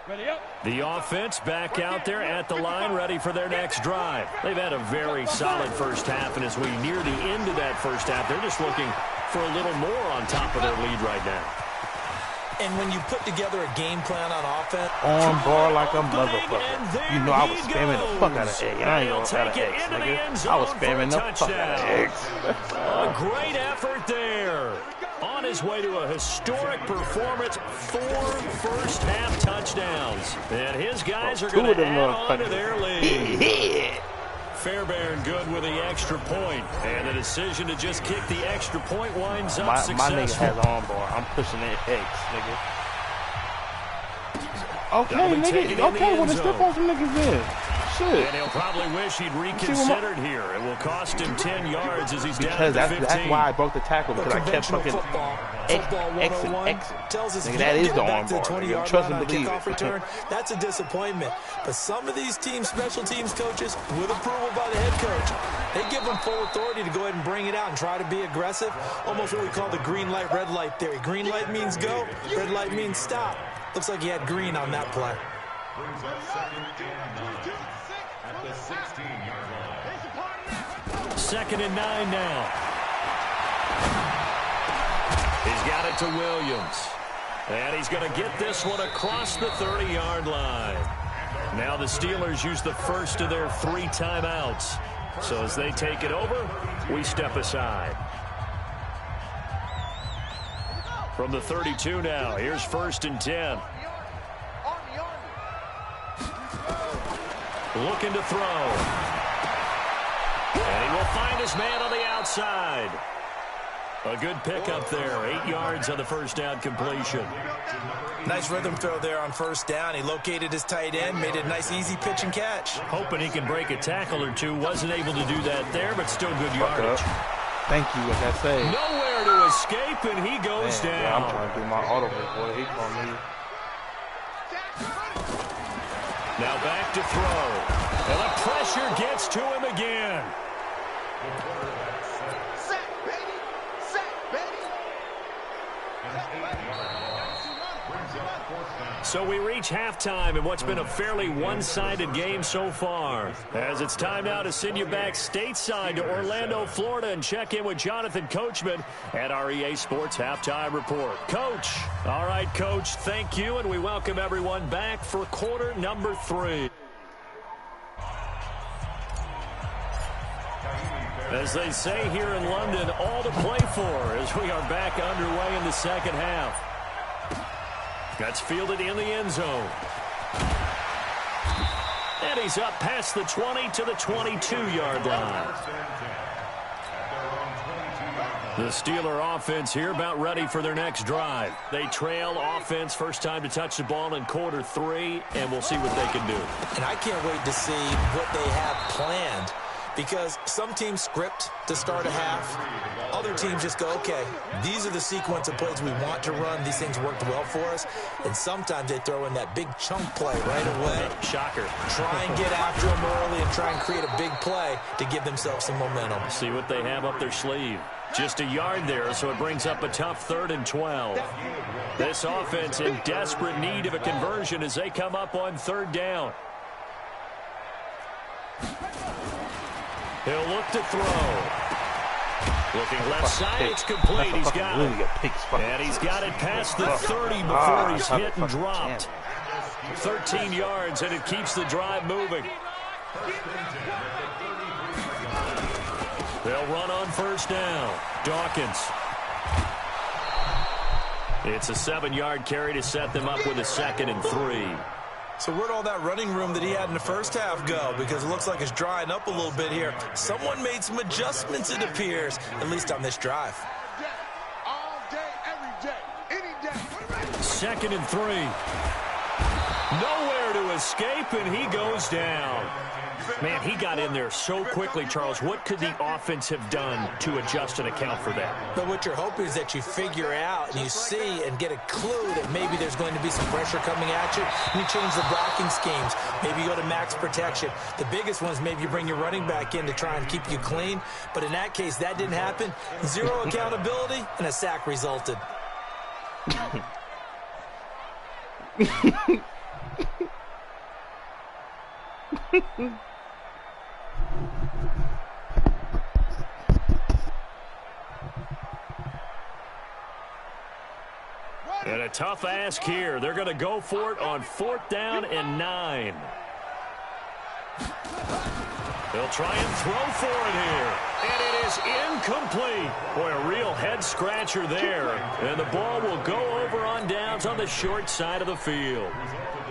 Ready up. The offense back out there at the line, ready for their next drive. They've had a very solid first half, and as we near the end of that first half, they're just looking for a little more on top of their lead right now. And when you put together a game plan on offense, on ball like a motherfucker. You know I was spamming the fuck out of X. I ain't gonna out of X, nigga. I was spamming the fuck out of X. A great effort there. On his way to a historic performance, 4 first-half touchdowns. And his guys are going to add on to their lead. Fairbairn good with the extra point. And the decision to just kick the extra point winds up successful. My nigga has on bar. I'm pushing it X, nigga. Okay, nigga. Okay, well, then step on some niggas then. Shit. And he'll probably wish he'd reconsidered here. It will cost him 10 yards as he's down to 15. That's why I broke the tackle, because I kept fucking Xing. Nigga, that is the arm bar. Trust and believe it. That's a disappointment. But some of these teams, special teams coaches, with approval by the head coach, they give them full authority to go ahead and bring it out and try to be aggressive. Almost what we call the green light, red light theory. Green light means go, red light means stop. Looks like he had green on that play. Brings up 2nd and 9 at the 16-yard line. 2nd and 9 now. He's got it to Williams. And he's going to get this one across the 30-yard line. Now the Steelers use the first of their 3 timeouts. So as they take it over, we step aside. From the 32 now, here's 1st and 10. Looking to throw. And he will find his man on the outside. A good pickup there. 8 yards on the first down completion. Nice rhythm throw there on first down. He located his tight end, made it a nice easy pitch and catch. Hoping he can break a tackle or two. Wasn't able to do that there, but still good yardage. Thank you, like I say. Nowhere to escape, and he goes down. Yeah, I'm trying to do my audible, boy. He called me. Now back to throw. And the pressure gets to him again. Set, baby. Set, baby. So we reach halftime in what's been a fairly one-sided game so far. As it's time now to send you back stateside to Orlando, Florida, and check in with Jonathan Coachman at our EA Sports Halftime Report. Coach. All right, Coach, thank you, and we welcome everyone back for quarter number 3. As they say here in London, all to play for as we are back underway in the second half. That's fielded in the end zone. And he's up past the 20 to the 22-yard line. The Steeler offense here about ready for their next drive. They trail offense, first time to touch the ball in quarter 3, and we'll see what they can do. And I can't wait to see what they have planned, because some teams script to start a half. Other teams just go, okay, these are the sequence of plays we want to run. These things worked well for us. And sometimes they throw in that big chunk play right away. Shocker. Try and get after them early and try and create a big play to give themselves some momentum. See what they have up their sleeve. Just a yard there, so it brings up a tough 3rd and 12. This offense in desperate need of a conversion as they come up on 3rd down. He'll look to throw. Looking left side, it's complete. He's got it. And he's got it past the 30 before he's hit and dropped. 13 yards, and it keeps the drive moving. They'll run on 1st down. Dawkins. It's a 7-yard carry to set them up with a 2nd and 3. So where'd all that running room that he had in the first half go? Because it looks like it's drying up a little bit here. Someone made some adjustments, it appears, at least on this drive. All day, every day, any day. 2nd and 3. Nowhere to escape, and he goes down. Man, he got in there so quickly, Charles. What could the offense have done to adjust and account for that? But what you're hoping is that you figure out and you see and get a clue that maybe there's going to be some pressure coming at you, and you change the blocking schemes. Maybe you go to max protection. The biggest one is maybe you bring your running back in to try and keep you clean. But in that case, that didn't happen. 0 accountability, and a sack resulted. And a tough ask here. They're going to go for it on 4th down and 9. They'll try and throw for it here. And it is incomplete. Boy, a real head-scratcher there. And the ball will go over on downs on the short side of the field.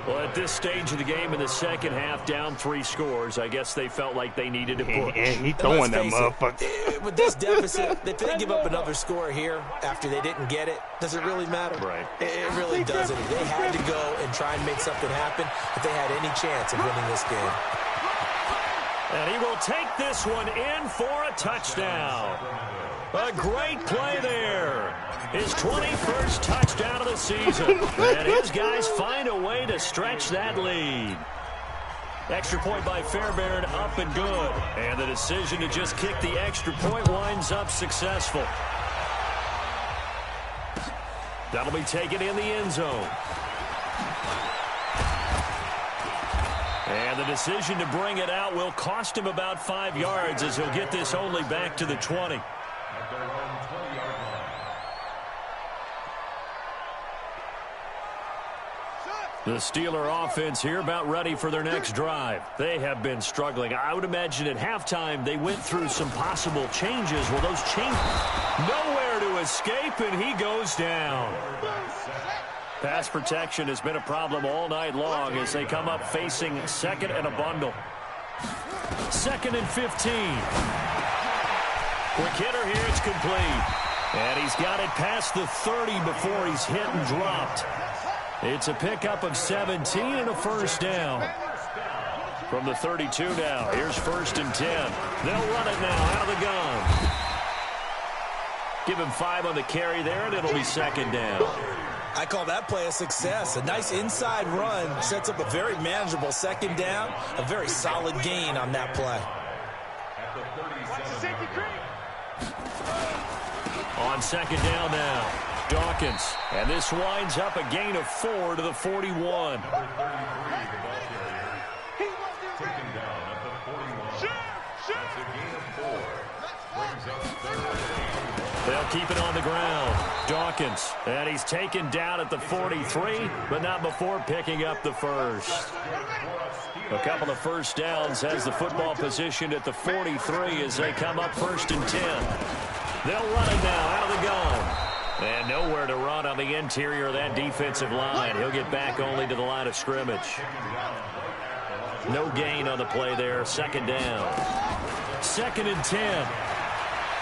Well, at this stage of the game in the second half, down 3 scores, I guess they felt like they needed to push. And he throwing that motherfucker. With this deficit, if they give up another score here after they didn't get it, does it really matter? Right. It really doesn't. They had to go and try and make something happen if they had any chance of winning this game. And he will take this one in for a touchdown. A great play there. His 21st touchdown of the season. And his guys find a way to stretch that lead. Extra point by Fairbairn, up and good. And the decision to just kick the extra point winds up successful. That'll be taken in the end zone. And the decision to bring it out will cost him about 5 yards as he'll get this only back to the 20. The Steeler offense here about ready for their next drive. They have been struggling. I would imagine at halftime they went through some possible changes. Well, those changes, nowhere to escape, and he goes down. Pass protection has been a problem all night long as they come up facing 2nd and a bundle. 2nd and 15. Quick hitter here, it's complete. And he's got it past the 30 before he's hit and dropped. It's a pickup of 17 and a 1st down. From the 32 now, here's 1st and 10. They'll run it now out of the gun. Give him 5 on the carry there, and it'll be 2nd down. I call that play a success. A nice inside run sets up a very manageable 2nd down. A very solid gain on that play. On 2nd down now, Dawkins. And this winds up a gain of 4 to the 41. They'll keep it on the ground. Dawkins. And he's taken down at the 43, but not before picking up the 1st. A couple of first downs has the football positioned at the 43 as they come up 1st and 10. They'll run it now out of the gun. And nowhere to run on the interior of that defensive line. He'll get back only to the line of scrimmage. No gain on the play there. 2nd down. 2nd and 10.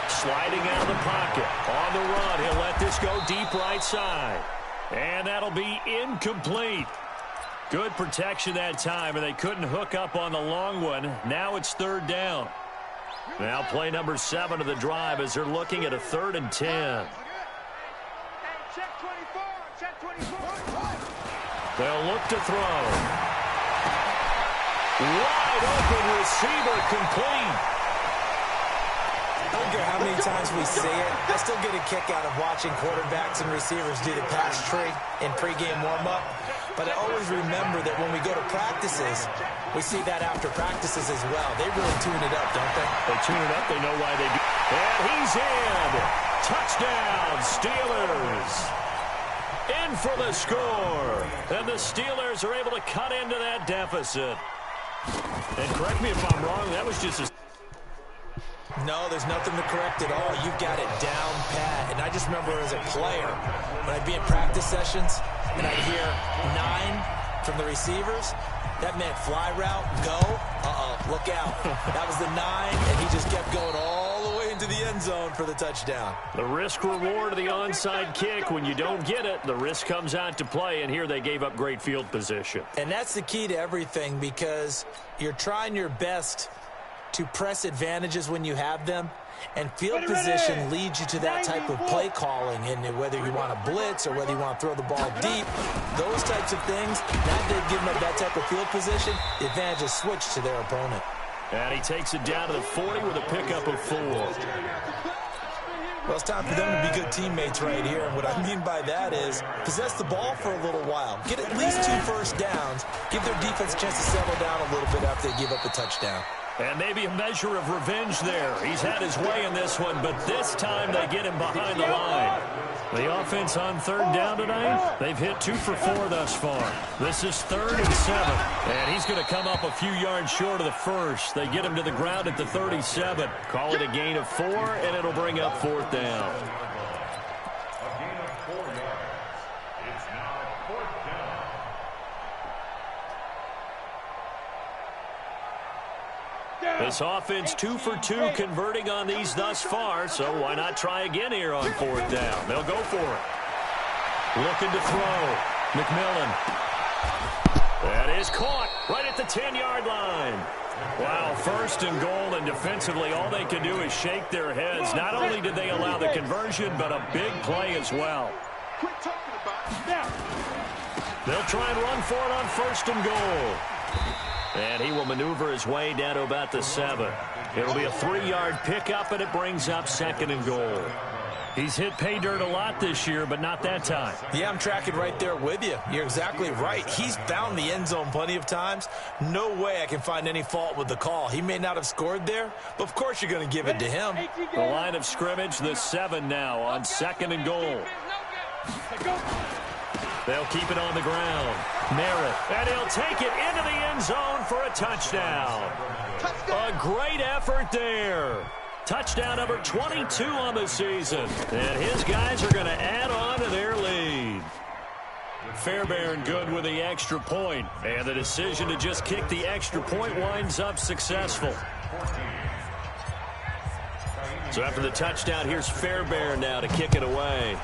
Sliding out of the pocket. On the run. He'll let this go deep right side. And that'll be incomplete. Good protection that time, and they couldn't hook up on the long one. Now it's 3rd down. Now play number 7 of the drive as they're looking at a 3rd and 10. They'll look to throw. Wide open receiver, complete. I don't care how many times we see it. I still get a kick out of watching quarterbacks and receivers do the pass tree in pregame warm-up. But I always remember that when we go to practices, we see that after practices as well. They really tune it up, don't they? They tune it up. They know why they do. And he's in. Touchdown, Steelers. In for the score. And the Steelers are able to cut into that deficit. And correct me if I'm wrong, that was just a... No, there's nothing to correct at all. You've got it down pat. And I just remember as a player, when I'd be in practice sessions and I'd hear 9 from the receivers, that meant fly route, go, look out. That was the 9, and he just kept going all the way into the end zone for the touchdown. The risk reward of the onside kick. When you don't get it, the risk comes out to play, and here they gave up great field position. And that's the key to everything, because you're trying your best to press advantages when you have them, and field position leads you to that type of play calling, and whether you want to blitz or whether you want to throw the ball deep, those types of things, now they've given up that type of field position, the advantage is switched to their opponent. And he takes it down to the 40 with a pickup of 4. Well, it's time for them to be good teammates right here, and what I mean by that is possess the ball for a little while, get at least 2 first downs, give their defense a chance to settle down a little bit after they give up a touchdown. And maybe a measure of revenge there. He's had his way in this one, but this time they get him behind the line. The offense on 3rd down tonight, they've hit 2 for 4 thus far. This is 3rd and 7. And he's going to come up a few yards short of the first. They get him to the ground at the 37. Call it a gain of 4, and it'll bring up 4th down. A gain of 4 yards. It's now 4th down. This offense 2 for 2 converting on these thus far, so why not try again here on 4th down? They'll go for it. Looking to throw. McMillan. That is caught right at the 10-yard line. Wow, 1st and goal, and defensively all they can do is shake their heads. Not only did they allow the conversion, but a big play as well. They'll try and run for it on 1st and goal. And he will maneuver his way down to about the 7. It'll be a 3-yard pickup, and it brings up 2nd and goal. He's hit pay dirt a lot this year, but not that time. Yeah, I'm tracking right there with you. You're exactly right. He's found the end zone plenty of times. No way I can find any fault with the call. He may not have scored there, but of course you're going to give it to him. The line of scrimmage, the 7 now on 2nd and goal. They'll keep it on the ground. Merritt, and he'll take it into the end zone for a touchdown. A great effort there. Touchdown number 22 on the season. And his guys are going to add on to their lead. Fairbairn good with the extra point. And the decision to just kick the extra point winds up successful. So after the touchdown, here's Fairbairn now to kick it away.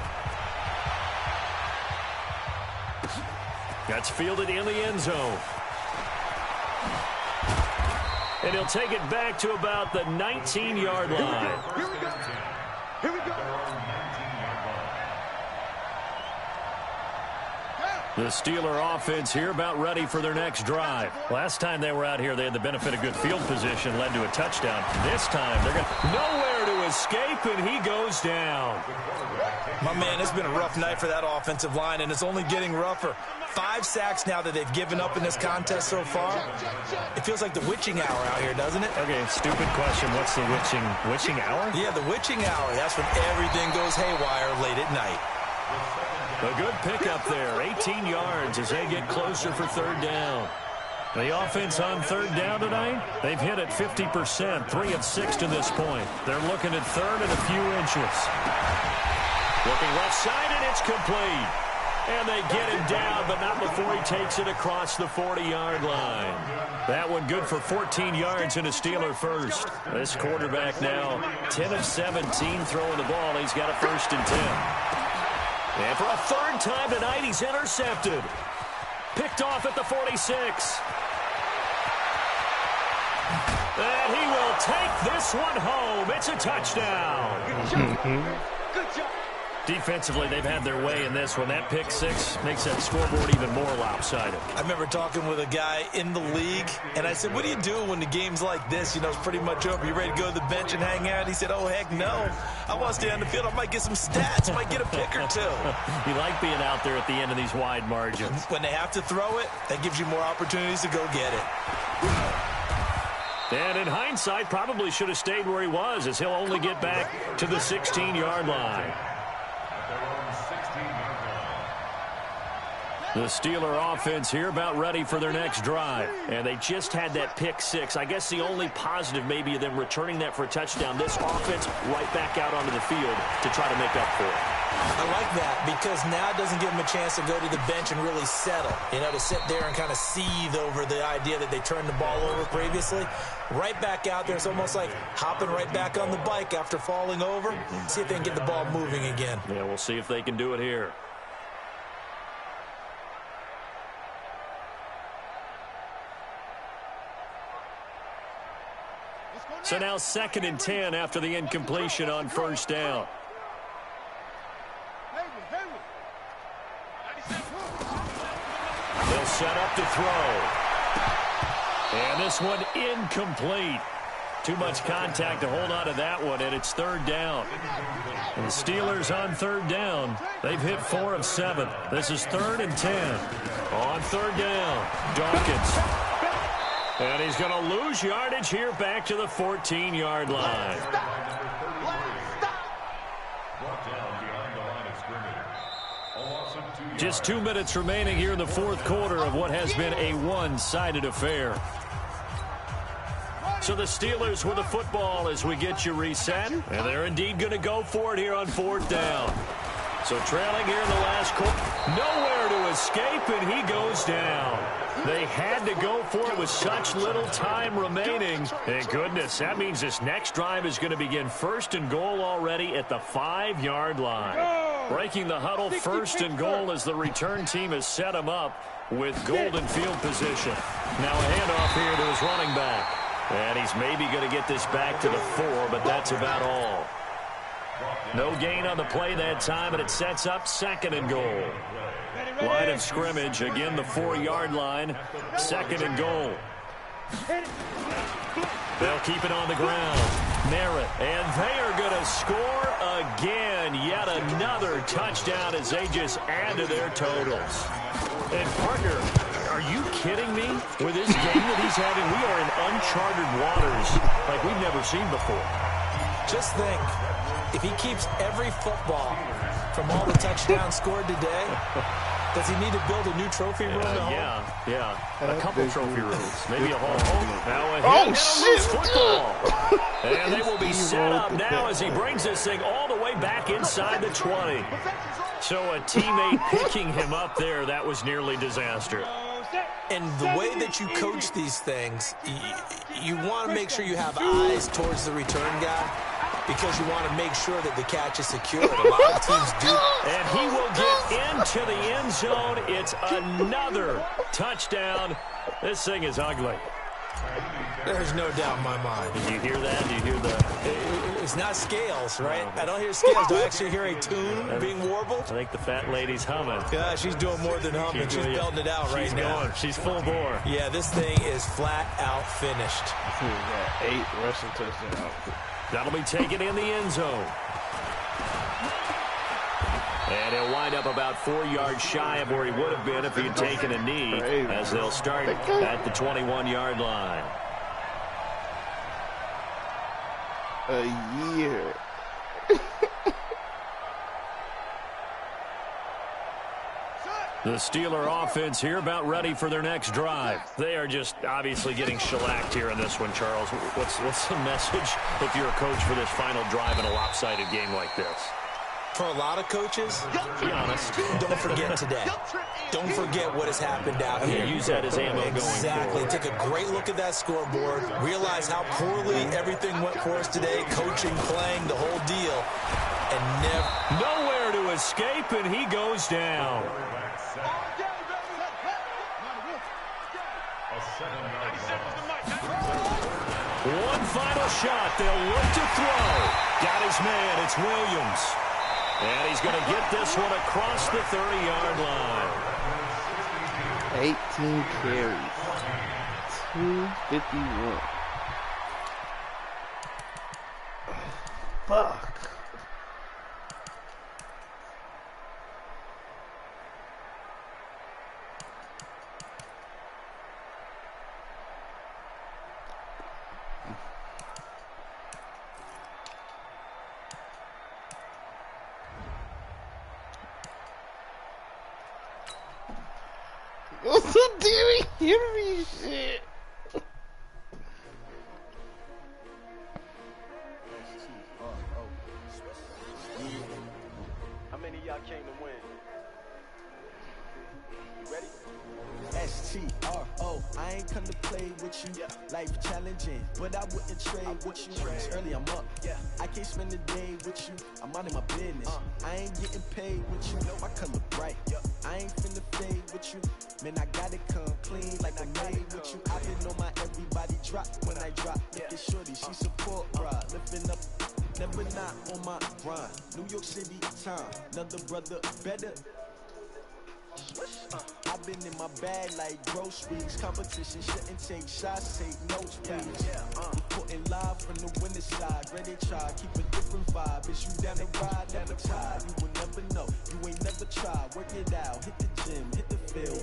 That's fielded in the end zone. And he'll take it back to about the 19-yard line. Here we go. Here we go. The Steeler offense here about ready for their next drive. Last time they were out here, they had the benefit of good field position, led to a touchdown. This time, they're going nowhere to escape, and he goes down. My man, it's been a rough night for that offensive line, and it's only getting rougher. 5 sacks now that they've given up in this contest so far. It feels like the witching hour out here, doesn't it? Okay, stupid question. What's the witching hour? Yeah, the witching hour. That's when everything goes haywire late at night. A good pickup there, 18 yards as they get closer for 3rd down. The offense on third down tonight, they've hit it 50%, 3 of 6 to this point. They're looking at third and a few inches. Looking left side, and it's complete. And they get him down, but not before he takes it across the 40-yard line. That one good for 14 yards and a Steeler first. This quarterback now 10 of 17 throwing the ball. He's got a 1st and 10. And for a third time tonight, he's intercepted. Picked off at the 46. And he will take this one home. It's a touchdown. Good job. Defensively, they've had their way in this one. That pick 6 makes that scoreboard even more lopsided. I remember talking with a guy in the league, and I said, what do you do when the game's like this? You know, it's pretty much over. You ready to go to the bench and hang out? He said, oh, heck no. I want to stay on the field. I might get some stats. I might get a pick or two. You like being out there at the end of these wide margins. When they have to throw it, that gives you more opportunities to go get it. And in hindsight, probably should have stayed where he was, as he'll only get back to the 16-yard line. The Steeler offense here about ready for their next drive. And they just had that pick 6. I guess the only positive maybe of them returning that for a touchdown. This offense right back out onto the field to try to make up for it. I like that because now it doesn't give them a chance to go to the bench and really settle. You know, to sit there and kind of seethe over the idea that they turned the ball over previously. Right back out there. It's almost like hopping right back on the bike after falling over. See if they can get the ball moving again. Yeah, we'll see if they can do it here. So now 2nd and 10 after the incompletion on 1st down. They'll set up to throw. And this one incomplete. Too much contact to hold on to that one, and it's 3rd down. And the Steelers on 3rd down. They've hit 4 of 7. This is 3rd and 10. On 3rd down, Dawkins. And he's going to lose yardage here back to the 14-yard line. Just 2 minutes remaining here in the 4th quarter of what has been a one-sided affair. So the Steelers with the football as we get you reset. And they're indeed going to go for it here on 4th down. So trailing here in the last quarter. Nowhere to escape, and he goes down. They had to go for it with such little time remaining. Thank goodness. That means this next drive is going to begin 1st and goal already at the 5-yard line. Breaking the huddle, 1st and goal as the return team has set him up with golden field position. Now a handoff here to his running back. And he's maybe going to get this back to the 4, but that's about all. No gain on the play that time, and it sets up 2nd and goal. Line of scrimmage, again the 4-yard line, 2nd and goal. They'll keep it on the ground. Merritt, and they are going to score again. Yet another touchdown as they just add to their totals. And partner, are you kidding me? With this game that he's having, we are in uncharted waters like we've never seen before. Just think, if he keeps every football from all the touchdowns scored today, does he need to build a new trophy room at home? Yeah. A couple trophy rooms. Maybe a hall. Now a football. And they will be set up now as he brings this thing all the way back inside the 20. So a teammate picking him up there, that was nearly disaster. And the way that you coach these things, you want to make sure you have eyes towards the return guy because you want to make sure that the catch is secured. A lot of teams do. And he will get into the end zone. It's another touchdown. This thing is ugly. There's no doubt in my mind. Did you hear that? Do you hear the... It's not scales, right? I don't hear scales. Do I actually hear a tune being warbled? I think the fat lady's humming. Yeah, she's doing more than humming. She's belting it out right now. Going. She's full bore. Yeah, this thing is flat out finished. He's got 8 rushing touchdowns. That'll be taken in the end zone. And he'll wind up about 4 yards shy of where he would have been if he had taken a knee, as they'll start at the 21-yard line. A year. The Steeler offense here about ready for their next drive. They are just obviously getting shellacked here in this one, Charles. What's the message if you're a coach for this final drive in a lopsided game like this? For a lot of coaches, be honest, don't forget today. Don't forget what has happened out here. Use that as ammo going forward. Exactly. Take a great look at that scoreboard. Realize how poorly everything went for us today. Coaching, playing, the whole deal. And nowhere to escape, and he goes down. One final shot. They'll look to throw. Got his man. It's Williams. And he's going to get this one across the 30-yard line. 18 carries. 251. Fuck. What's up, Derry? Hear me, shit. How many of y'all came to win? You ready? S-T-R-O, I ain't come to play with you. Life challenging, but I wouldn't trade with you. It's early, I'm up. I can't spend the day with you. I'm out of my business. I ain't getting paid with you. My color bright. I ain't finna fade with you. Man, I gotta come clean like I made with you. I been on my everybody drop when I drop. Look at shorty, she support ride. Lifting up, never not on my grind. New York City time, another brother better. I've been in my bag like groceries. Competition shouldn't take shots, take notes, please. Putting live from the winner side. Ready to try, keep a different vibe. Is you down the ride, never tired. You will never know, you ain't never tried. Work it out, hit the gym, hit the field.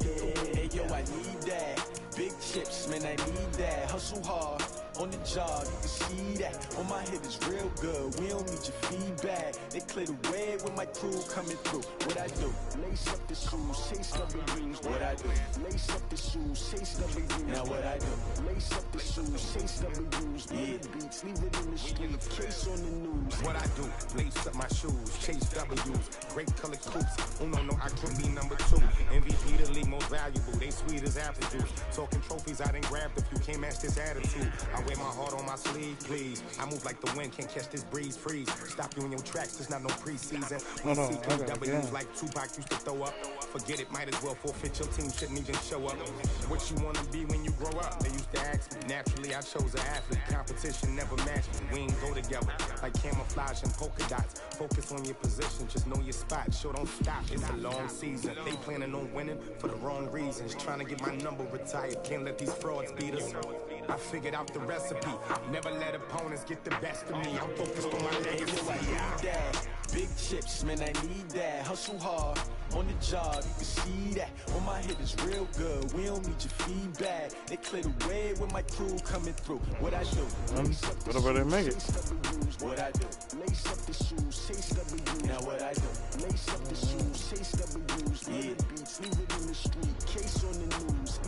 Hey yo, I need that. Big chips, man, I need that. Hustle hard, on the job, you can see that. On my head is real good, we don't need your feedback. They clear the way with my crew coming through. What I do, lace up the shoes, chase W's. What I do, lace up the shoes, chase W's. Now what I do, lace up the shoes, chase W's. Yeah, beats, leave it in the street, case on the news. What I do, lace up my shoes, chase W's. Great color coops, no, I could be number 2. MVP the league most valuable, they sweet as apple juice. Talking trophies, I didn't grab the few, can't match this attitude. I wear my heart on my sleeve, please. I move like the wind, can't catch this breeze, freeze. Stop you in your tracks, there's not no preseason. We see W's like Tupac used to throw up. Forget it, might as well forfeit, your team shouldn't even show up. What you wanna be when you grow up? They used to ask me, naturally I chose an athlete. Competition never matched me, we ain't go together. Like camouflage and polka dots. Focus on your position, just know your spot. Sure, don't stop, it's a long season. They planning on winning for the wrong reasons. Trying to get my number retired, can't let these frauds beat us. I figured out the recipe, never let opponents get the best of me. I'm focused on my legacy. Big chips, man, I need that. Hustle hard, on the job, you can see that. On my head is real good, we don't need your feedback. They clear the way with my crew coming through. What I do, whatever they make it. What I do, lace up the shoes, chase W's. Now what I do, lace up the shoes, chase W's. Yeah, beats, leave it in the street, case on the news.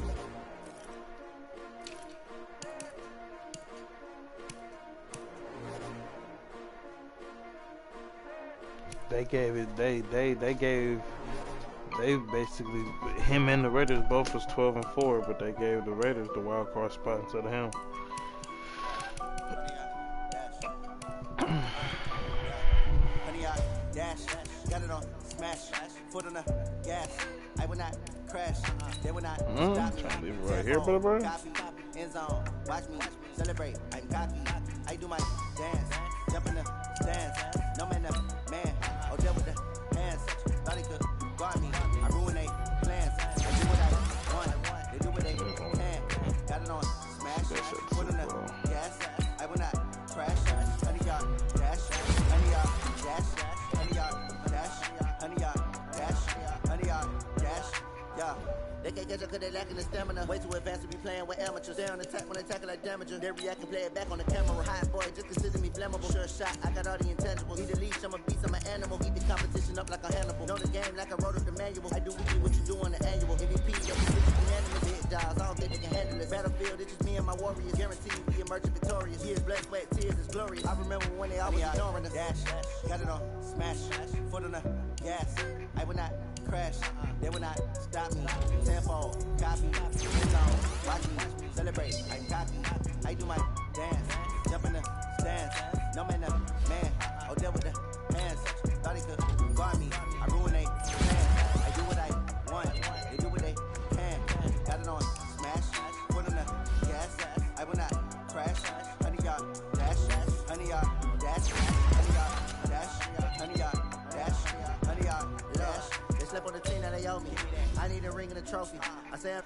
They gave it. They basically, him and the Raiders both was 12-4, but they gave the Raiders the wild card spot instead of him. Dash, got it on smash, foot on the gas. I will not crash. They will not stop me. Leave it right here, brother. Copy, end zone, watch me celebrate. I'm cocky. I do my dance, jump in the stands. No man, the man. Oh, deal with the hands. Thought he could guard me. I ruin they plans. They do what I want. They do what they can. Got it on smash, foot on the gas. I will not crash. Honey, y'all dash. Honey, y'all dash. Honey, y'all dash. Honey, y'all dash. Honey, y'all dash. Yeah. They can't catch up cause they lacking the stamina. Way too advanced to be playing with amateurs. Stay on attack when they tackle like damager. They react and play it back on the camera. Hot boy, just consider me flammable. Sure shot, I got all the intangibles. Need a leash, I'm a beast, I'm an animal. Keep the competition up like a Hannibal. Know the game like I wrote up the manual. I do weekly what you do on the annual. MVP, unanimous. Hit jobs, I don't think they can handle it. Battlefield, it's just me and my warriors. Guaranteed we emerging victorious. Years, blood, sweat, tears, it's glorious. I remember when they always ignoring us. Dash, got it on, smash, foot on the gas. I will not crash, they will not stop me. Tenfold, copy, hands on, watch me, celebrate, I'm cocky. I do my dance, jump in the stands. No man, up, man, oh, there with the hands. Thought he could guard me, I ruin they plans. I do what I want, they do what they can. Got it on, smash, foot on the gas. I will not crash, honey yard, dash, honey yard, dash, honey yard, dash, honey yard, dash, honey yard, dash. They slept on the team that they owe me. I need a ring and a trophy. I say